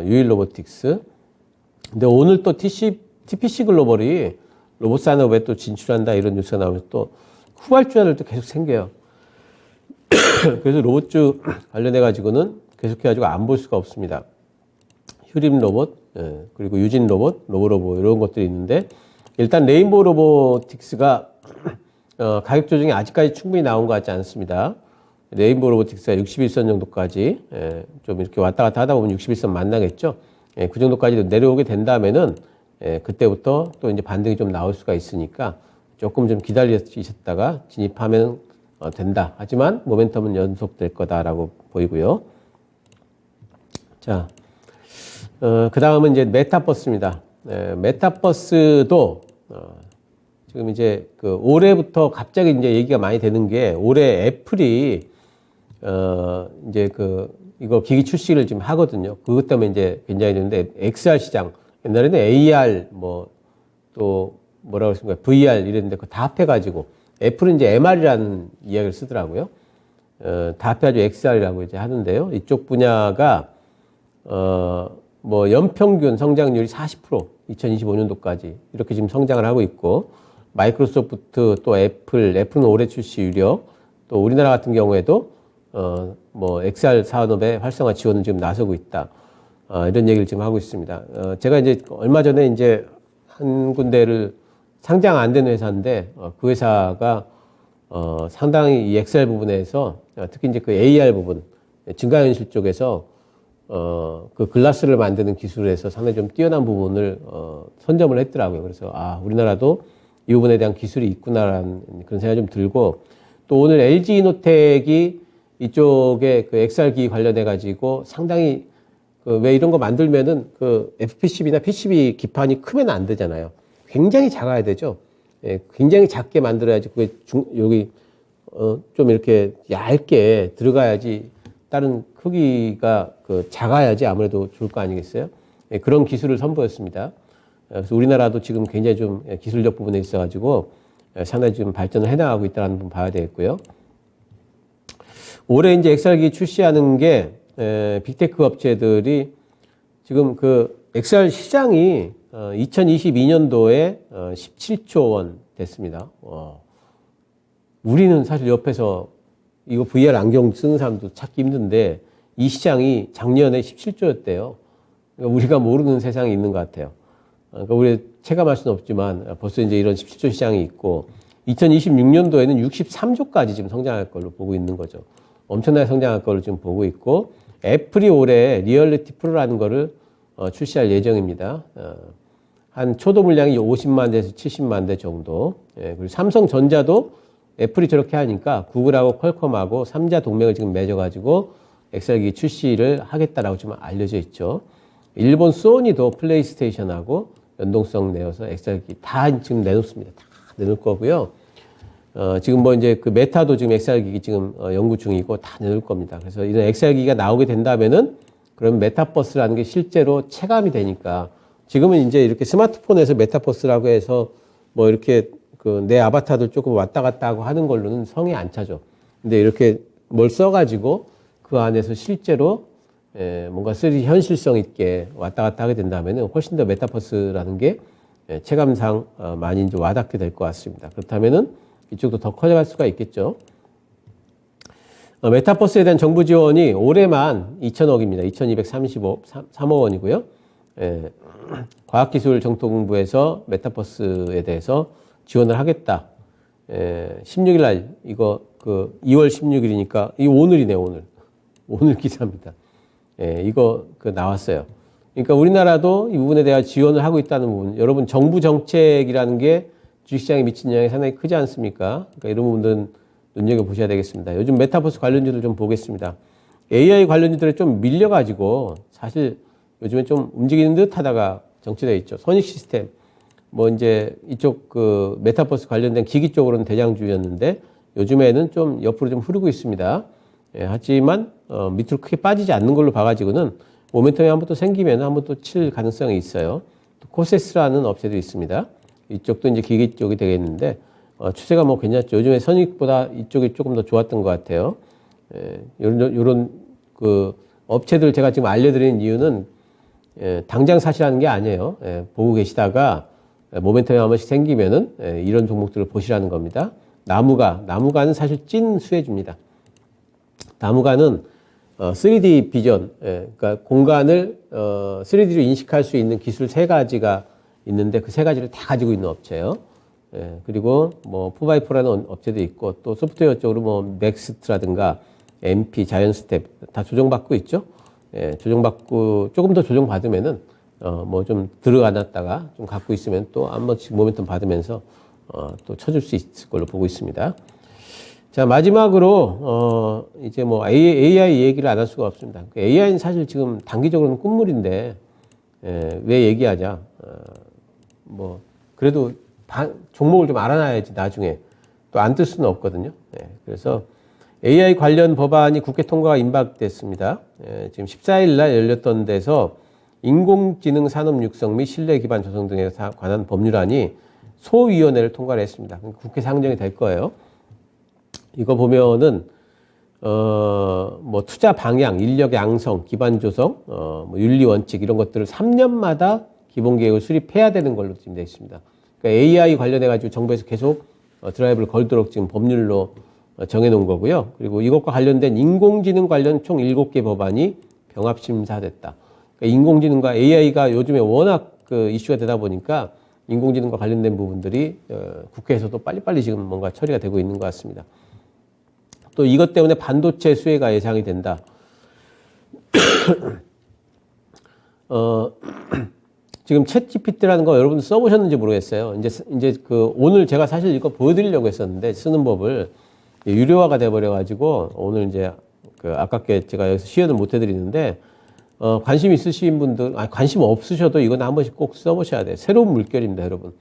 유일로보틱스. 근데 오늘 또 TPC 글로벌이 로봇 산업에 또 진출한다 이런 뉴스가 나오면서 또 후발주자들도 계속 생겨요. 그래서 로봇주 관련해 가지고는 계속해 가지고 안 볼 수가 없습니다. 휴림 로봇, 그리고 유진 로봇, 로보로보 이런 것들이 있는데 일단 레인보우 로보틱스가 가격 조정이 아직까지 충분히 나온 것 같지 않습니다. 레인보우 로보틱스가 61선 정도까지 좀 이렇게 왔다 갔다 하다 보면 61선 만나겠죠. 그 정도까지 내려오게 된다면은 그때부터 또 이제 반등이 좀 나올 수가 있으니까 조금 좀 기다리셨다가 진입하면 된다. 하지만 모멘텀은 연속될 거다라고 보이고요. 자, 그 다음은 이제 메타버스입니다. 메타버스도 지금 이제 그 올해부터 갑자기 이제 얘기가 많이 되는 게 올해 애플이 이제 이거 기기 출시를 지금 하거든요. 그것 때문에 이제 굉장히 되는데 XR 시장 옛날에는 AR 또 뭐라고 했습니까? VR 이랬는데 그거 다 합해가지고 애플은 이제 MR이라는 이야기를 쓰더라고요. 다 합해가지고 XR이라고 이제 하는데요. 이쪽 분야가 뭐 연평균 성장률이 40% 2025년도까지 이렇게 지금 성장을 하고 있고 마이크로소프트 또 애플은 올해 출시 유력 또 우리나라 같은 경우에도 뭐 XR 산업의 활성화 지원을 지금 나서고 있다. 이런 얘기를 지금 하고 있습니다. 제가 이제 얼마 전에 이제 한 군데를 상장 안 된 회사인데 그 회사가 상당히 이 XR 부분에서 특히 이제 그 AR 부분 증가현실 쪽에서 그 글라스를 만드는 기술에서 상당히 좀 뛰어난 부분을 선점을 했더라고요. 그래서 우리나라도 이 부분에 대한 기술이 있구나라는 그런 생각이 좀 들고 또 오늘 LG이노텍이 이쪽에 그 XR 기기 관련해 가지고 상당히 왜 이런 거 만들면은 그 FPCB나 PCB 기판이 크면 안 되잖아요. 굉장히 작아야 되죠. 굉장히 작게 만들어야지 그게 여기 좀 이렇게 얇게 들어가야지 다른 크기가 작아야지 아무래도 좋을 거 아니겠어요? 그런 기술을 선보였습니다. 그래서 우리나라도 지금 굉장히 좀 기술력 부분에 있어가지고 상당히 좀 발전을 해나가고 있다는 부분 봐야 되겠고요. 올해 이제 XR기 출시하는 게 빅테크 업체들이 지금 그 XR 시장이 2022년도에 17조 원 됐습니다. 우리는 사실 옆에서 이거 VR 안경 쓰는 사람도 찾기 힘든데 이 시장이 작년에 17조였대요. 그러니까 우리가 모르는 세상이 있는 것 같아요. 그러니까 우리 체감할 수는 없지만 벌써 이제 이런 17조 시장이 있고 2026년도에는 63조까지 지금 성장할 걸로 보고 있는 거죠. 엄청나게 성장할 걸로 지금 보고 있고 애플이 올해 리얼리티 프로라는 거를 출시할 예정입니다. 한 초도 물량이 50만 대에서 70만 대 정도. 예, 그리고 삼성전자도 애플이 저렇게 하니까 구글하고 퀄컴하고 3자 동맹을 지금 맺어가지고 XR기기 출시를 하겠다라고 지금 알려져 있죠. 일본 소니도 플레이스테이션하고 연동성 내어서 XR기기 다 지금 내놓습니다. 다 내놓을 거고요. 지금 뭐 이제 그 메타도 지금 XR기기 지금 연구 중이고 다 내놓을 겁니다. 그래서 이런 XR기기가 나오게 된다면은 그럼 메타버스라는 게 실제로 체감이 되니까 지금은 이제 이렇게 스마트폰에서 메타버스라고 해서 뭐 이렇게 그 내 아바타들 조금 왔다 갔다 하고 하는 걸로는 성에 안 차죠. 근데 이렇게 뭘 써가지고 그 안에서 실제로 뭔가 3D 현실성 있게 왔다 갔다 하게 된다면은 훨씬 더 메타버스라는 게 체감상 많이 이제 와닿게 될 것 같습니다. 그렇다면은 이쪽도 더 커져갈 수가 있겠죠. 메타버스에 대한 정부 지원이 올해만 2천억입니다. 2,233억 원이고요. 과학기술정통부에서 메타버스에 대해서 지원을 하겠다. 16일 날 이거 그 2월 16일이니까 이 오늘이네 오늘. 오늘 기사입니다. 이거 그 나왔어요. 그러니까 우리나라도 이 부분에 대한 지원을 하고 있다는 부분. 여러분 정부 정책이라는 게 주식시장에 미친 영향이 상당히 크지 않습니까? 그러니까 이런 부분들은 눈여겨보셔야 되겠습니다. 요즘 메타버스 관련주들 좀 보겠습니다. AI 관련주들에 좀 밀려가지고 사실 요즘에 좀 움직이는 듯 하다가 정체되어 있죠. 선익 시스템. 뭐 이제 이쪽 그 메타버스 관련된 기기 쪽으로는 대장주였는데 요즘에는 좀 옆으로 좀 흐르고 있습니다. 하지만 밑으로 크게 빠지지 않는 걸로 봐가지고는 모멘텀이 한번 또 생기면 한번 또 칠 가능성이 있어요. 또 코세스라는 업체도 있습니다. 이쪽도 이제 기기 쪽이 되겠는데 추세가 뭐 괜찮죠. 요즘에 선익보다 이쪽이 조금 더 좋았던 것 같아요. 요런 그 업체들 제가 지금 알려드리는 이유는 당장 사시라는 게 아니에요. 보고 계시다가 모멘텀이 한 번씩 생기면은 이런 종목들을 보시라는 겁니다. 나무가는 사실 찐 수혜주입니다. 나무가는 3D 비전, 그러니까 공간을 3D로 인식할 수 있는 기술 세 가지가 있는데 그 세 가지를 다 가지고 있는 업체예요. 그리고 뭐 4x4라는 업체도 있고 또 소프트웨어 쪽으로 뭐 맥스트라든가 MP, 자이언스텝 다 조정받고 있죠. 조정받고 조금 더 조정받으면은 뭐 좀 들어가놨다가 좀 갖고 있으면 또 한 번씩 모멘텀 받으면서 또 쳐줄 수 있을 걸로 보고 있습니다. 자, 마지막으로 이제 뭐 AI 얘기를 안 할 수가 없습니다. AI는 사실 지금 단기적으로는 꿈물인데 왜 얘기하자? 뭐 그래도 종목을 좀 알아놔야지 나중에 또 안 뜰 수는 없거든요. 그래서 AI 관련 법안이 국회 통과가 임박됐습니다. 지금 14일 날 열렸던 데서 인공지능 산업 육성 및 신뢰 기반 조성 등에 관한 법률안이 소위원회를 통과를 했습니다. 국회 상정이 될 거예요. 이거 보면은 뭐 투자 방향, 인력 양성, 기반 조성, 뭐 윤리 원칙 이런 것들을 3년마다 기본 계획을 수립해야 되는 걸로 지금 되어 있습니다. 그러니까 AI 관련해 가지고 정부에서 계속 드라이브를 걸도록 지금 법률로 정해 놓은 거고요. 그리고 이것과 관련된 인공지능 관련 총 7개 법안이 병합 심사됐다. 그러니까 인공지능과 AI가 요즘에 워낙 그 이슈가 되다 보니까 인공지능과 관련된 부분들이 국회에서도 빨리빨리 지금 뭔가 처리가 되고 있는 것 같습니다. 또 이것 때문에 반도체 수혜가 예상이 된다. 지금 챗GPT라는 거 여러분 써보셨는지 모르겠어요. 이제 그 오늘 제가 사실 이거 보여드리려고 했었는데 쓰는 법을 유료화가 돼버려가지고 오늘 이제 그 아깝게 제가 여기서 시연을 못 해드리는데 관심 있으신 분들, 관심 없으셔도 이건 한 번씩 꼭 써보셔야 돼요. 새로운 물결입니다, 여러분.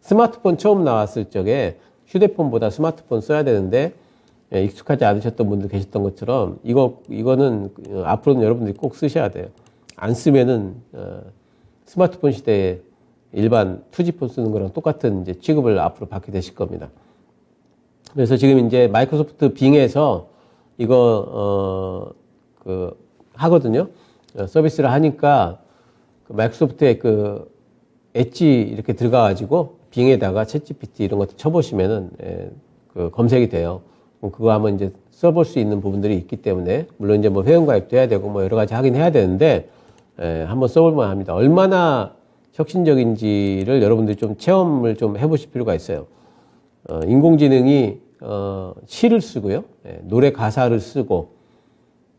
스마트폰 처음 나왔을 적에 휴대폰보다 스마트폰 써야 되는데 익숙하지 않으셨던 분들 계셨던 것처럼 이거는 앞으로는 여러분들이 꼭 쓰셔야 돼요. 안 쓰면은 스마트폰 시대에 일반 2G폰 쓰는 거랑 똑같은 이제 취급을 앞으로 받게 되실 겁니다. 그래서 지금 이제 마이크로소프트 빙에서 이거 하거든요. 서비스를 하니까 그 마이크로소프트의 그 엣지 이렇게 들어가가지고 빙에다가 챗GPT 이런 것들 쳐보시면은 그 검색이 돼요. 그럼 그거 한번 이제 써볼 수 있는 부분들이 있기 때문에, 물론 이제 뭐 회원가입도 해야 되고 뭐 여러 가지 하긴 해야 되는데, 한번 써볼 만 합니다. 얼마나 혁신적인지를 여러분들이 좀 체험을 좀 해보실 필요가 있어요. 인공지능이, 시를 쓰고요. 노래 가사를 쓰고,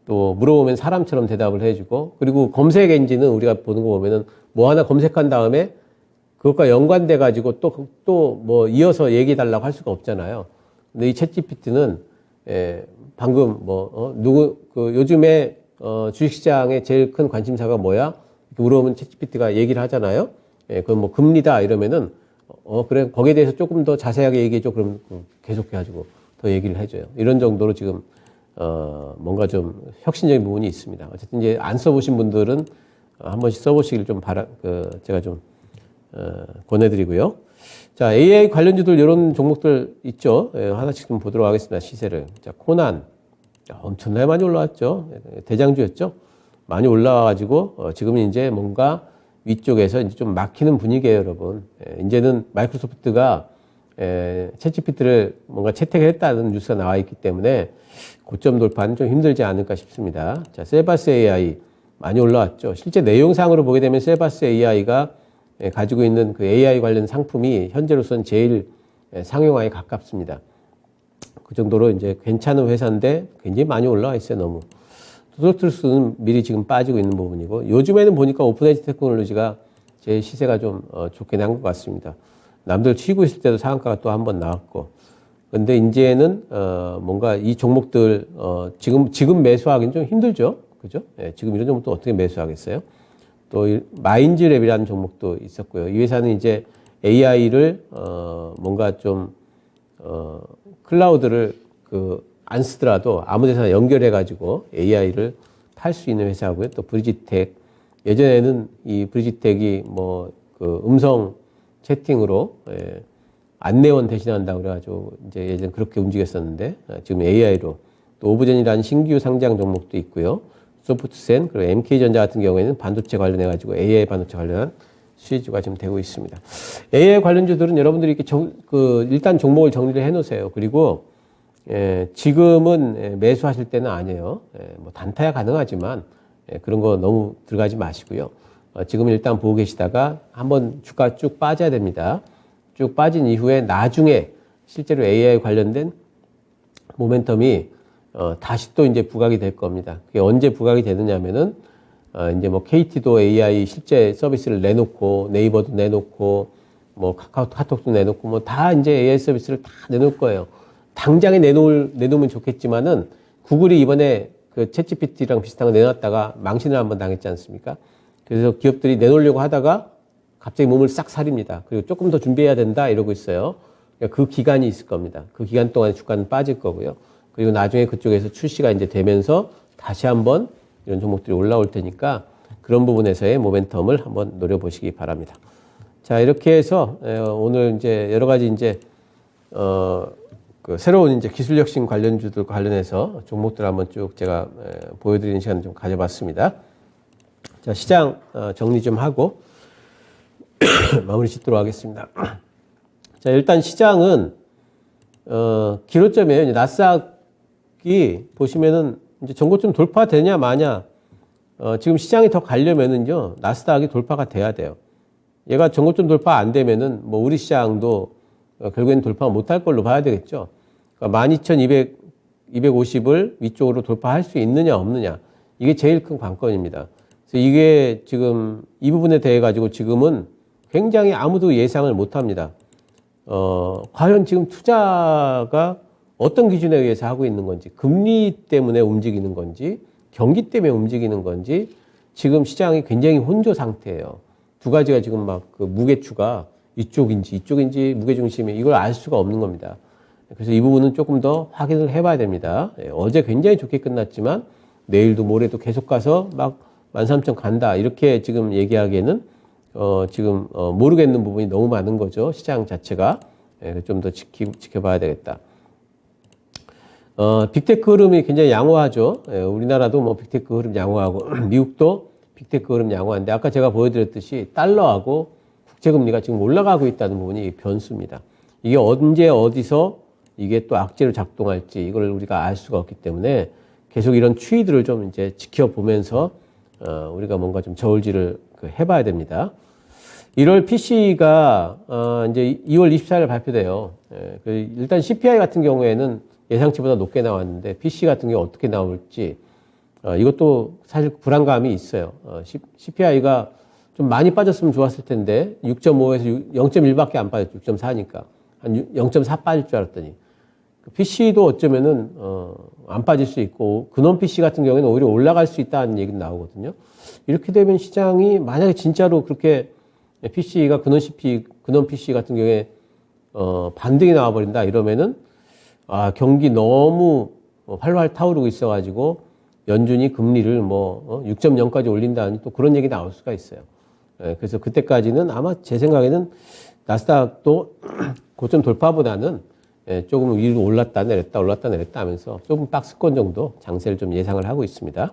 또 물어보면 사람처럼 대답을 해주고, 그리고 검색 엔진은 우리가 보는 거 보면은 뭐 하나 검색한 다음에 그것과 연관돼 가지고 또 뭐 이어서 얘기해 달라고 할 수가 없잖아요. 근데 이 챗GPT는 방금 요즘에 주식시장의 제일 큰 관심사가 뭐야? 이렇게 물어보면 챗GPT가 얘기를 하잖아요. 그건 뭐 금리다 이러면은 그래 거기에 대해서 조금 더 자세하게 얘기해 줘. 그럼 계속해 가지고 더 얘기를 해줘요. 이런 정도로 지금 뭔가 좀 혁신적인 부분이 있습니다. 어쨌든 이제 안 써보신 분들은 한 번씩 써보시길 좀 제가 좀 권해드리고요. 자, AI 관련주들 이런 종목들 있죠. 하나씩 좀 보도록 하겠습니다. 시세를. 자, 코난. 엄청나게 많이 올라왔죠. 대장주였죠. 많이 올라와가지고 지금은 이제 뭔가 위쪽에서 이제 좀 막히는 분위기예요, 여러분. 이제는 마이크로소프트가 챗GPT를 뭔가 채택을 했다는 뉴스가 나와 있기 때문에 고점 돌파는 좀 힘들지 않을까 싶습니다. 자, 셀바스 AI 많이 올라왔죠. 실제 내용상으로 보게 되면 셀바스 AI가 가지고 있는 그 AI 관련 상품이 현재로서는 제일 상용화에 가깝습니다. 그 정도로 이제 괜찮은 회사인데 굉장히 많이 올라와 있어요, 너무. 도덕트루스는 미리 지금 빠지고 있는 부분이고, 요즘에는 보니까 오픈에지 테크놀로지가 제 시세가 좀 좋게 난 것 같습니다. 남들 치고 있을 때도 상한가가 또 한 번 나왔고, 근데 이제는 뭔가 이 종목들 지금 매수하기는 좀 힘들죠, 그죠? 지금 이런 종목도 어떻게 매수하겠어요? 또 마인즈랩이라는 종목도 있었고요. 이 회사는 이제 AI를 뭔가 좀 클라우드를 안 쓰더라도 아무 데서나 연결해 가지고 AI를 탈 수 있는 회사고요. 또 브리지텍, 예전에는 이 브리지텍이 뭐 그 음성 채팅으로 안내원 대신한다고 그래가지고 이제 예전 그렇게 움직였었는데 지금 AI로, 또 오브젠이라는 신규 상장 종목도 있고요. 소프트센, 그리고 MK전자 같은 경우에는 반도체 관련해가지고 AI 반도체 관련한 수혜주가 지금 되고 있습니다. AI 관련주들은 여러분들이 이렇게 일단 종목을 정리를 해 놓으세요. 그리고, 지금은 매수하실 때는 아니에요. 뭐 단타야 가능하지만, 그런 거 너무 들어가지 마시고요. 지금 일단 보고 계시다가 한번 주가 쭉 빠져야 됩니다. 쭉 빠진 이후에 나중에 실제로 AI 관련된 모멘텀이 다시 또 이제 부각이 될 겁니다. 그게 언제 부각이 되느냐면은, 이제 뭐 KT도 AI 실제 서비스를 내놓고, 네이버도 내놓고, 뭐 카톡도 내놓고, 뭐 다 이제 AI 서비스를 다 내놓을 거예요. 당장에 내놓으면 좋겠지만은, 구글이 이번에 그 챗GPT랑 비슷한 거 내놨다가 망신을 한번 당했지 않습니까? 그래서 기업들이 내놓으려고 하다가 갑자기 몸을 싹 사립니다. 그리고 조금 더 준비해야 된다 이러고 있어요. 그러니까 그 기간이 있을 겁니다. 그 기간 동안 주가는 빠질 거고요. 그리고 나중에 그쪽에서 출시가 이제 되면서 다시 한번 이런 종목들이 올라올 테니까 그런 부분에서의 모멘텀을 한번 노려보시기 바랍니다. 자, 이렇게 해서 오늘 이제 여러 가지 이제 그 새로운 이제 기술혁신 관련주들 관련해서 종목들 한번 쭉 제가 보여드리는 시간을 좀 가져봤습니다. 자, 시장 정리 좀 하고 마무리 짓도록 하겠습니다. 자, 일단 시장은 기로점이에요. 나스닥이 보시면은 이제 전고점 돌파되냐 마냐. 지금 시장이 더 가려면은요, 나스닥이 돌파가 돼야 돼요. 얘가 전고점 돌파 안 되면은 뭐 우리 시장도 결국엔 돌파 못할 걸로 봐야 되겠죠. 그러니까 12,250을 위쪽으로 돌파할 수 있느냐 없느냐, 이게 제일 큰 관건입니다. 그래서 이게 지금 이 부분에 대해 가지고 지금은 굉장히 아무도 예상을 못 합니다. 과연 지금 투자가 어떤 기준에 의해서 하고 있는 건지, 금리 때문에 움직이는 건지, 경기 때문에 움직이는 건지, 지금 시장이 굉장히 혼조 상태예요. 두 가지가 지금 막 그 무게추가 이쪽인지 무게중심이 이걸 알 수가 없는 겁니다. 그래서 이 부분은 조금 더 확인을 해봐야 됩니다. 어제 굉장히 좋게 끝났지만 내일도 모레도 계속 가서 막 13,000 간다 이렇게 지금 얘기하기에는 지금 모르겠는 부분이 너무 많은 거죠. 시장 자체가. 좀 더 지켜봐야 되겠다. 빅테크 흐름이 굉장히 양호하죠. 우리나라도 뭐 빅테크 흐름 양호하고 미국도 빅테크 흐름 양호한데, 아까 제가 보여드렸듯이 달러하고 국제금리가 지금 올라가고 있다는 부분이 변수입니다. 이게 언제 어디서 이게 또 악재로 작동할지 이걸 우리가 알 수가 없기 때문에 계속 이런 추이들을 좀 이제 지켜보면서 우리가 뭔가 좀 저울질을 해봐야 됩니다. 1월 PC가 이제 2월 24일 발표돼요. 일단 CPI 같은 경우에는 예상치보다 높게 나왔는데 PC 같은 경우 어떻게 나올지 이것도 사실 불안감이 있어요. CPI가 좀 많이 빠졌으면 좋았을 텐데 6.5에서 0.1밖에 안 빠졌죠. 6.4니까 한 0.4 빠질 줄 알았더니 PC도 어쩌면은 안 빠질 수 있고 근원 PC 같은 경우에는 오히려 올라갈 수 있다는 얘기도 나오거든요. 이렇게 되면 시장이 만약에 진짜로 그렇게 PC가 근원 PC 같은 경우에 반등이 나와버린다 이러면은 경기 너무 활활 타오르고 있어가지고 연준이 금리를 6.0까지 올린다는 또 그런 얘기 나올 수가 있어요. 그래서 그때까지는 아마 제 생각에는 나스닥도 고점 돌파보다는 조금 위로 올랐다 내렸다 하면서 조금 박스권 정도 장세를 좀 예상을 하고 있습니다.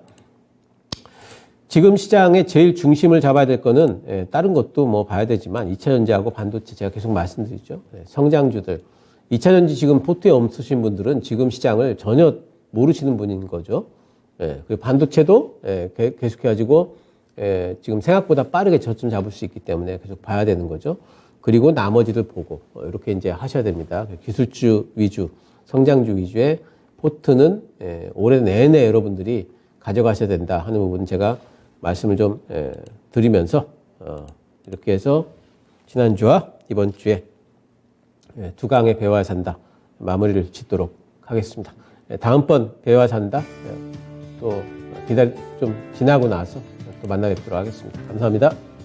지금 시장의 제일 중심을 잡아야 될 거는 다른 것도 봐야 되지만 2차전지하고 반도체 제가 계속 말씀드리죠. 성장주들. 2차전지 지금 포트에 없으신 분들은 지금 시장을 전혀 모르시는 분인 거죠. 그리고 반도체도 계속해가지고 지금 생각보다 빠르게 저점 잡을 수 있기 때문에 계속 봐야 되는 거죠. 그리고 나머지를 보고 이렇게 이제 하셔야 됩니다. 기술주 위주, 성장주 위주의 포트는 올해 내내 여러분들이 가져가셔야 된다 하는 부분은 제가 말씀을 좀 드리면서 이렇게 해서 지난주와 이번 주에 두 강의 배워야 산다 마무리를 짓도록 하겠습니다. 다음번 배워야 산다 또 좀 지나고 나서 또 만나 뵙도록 하겠습니다. 감사합니다.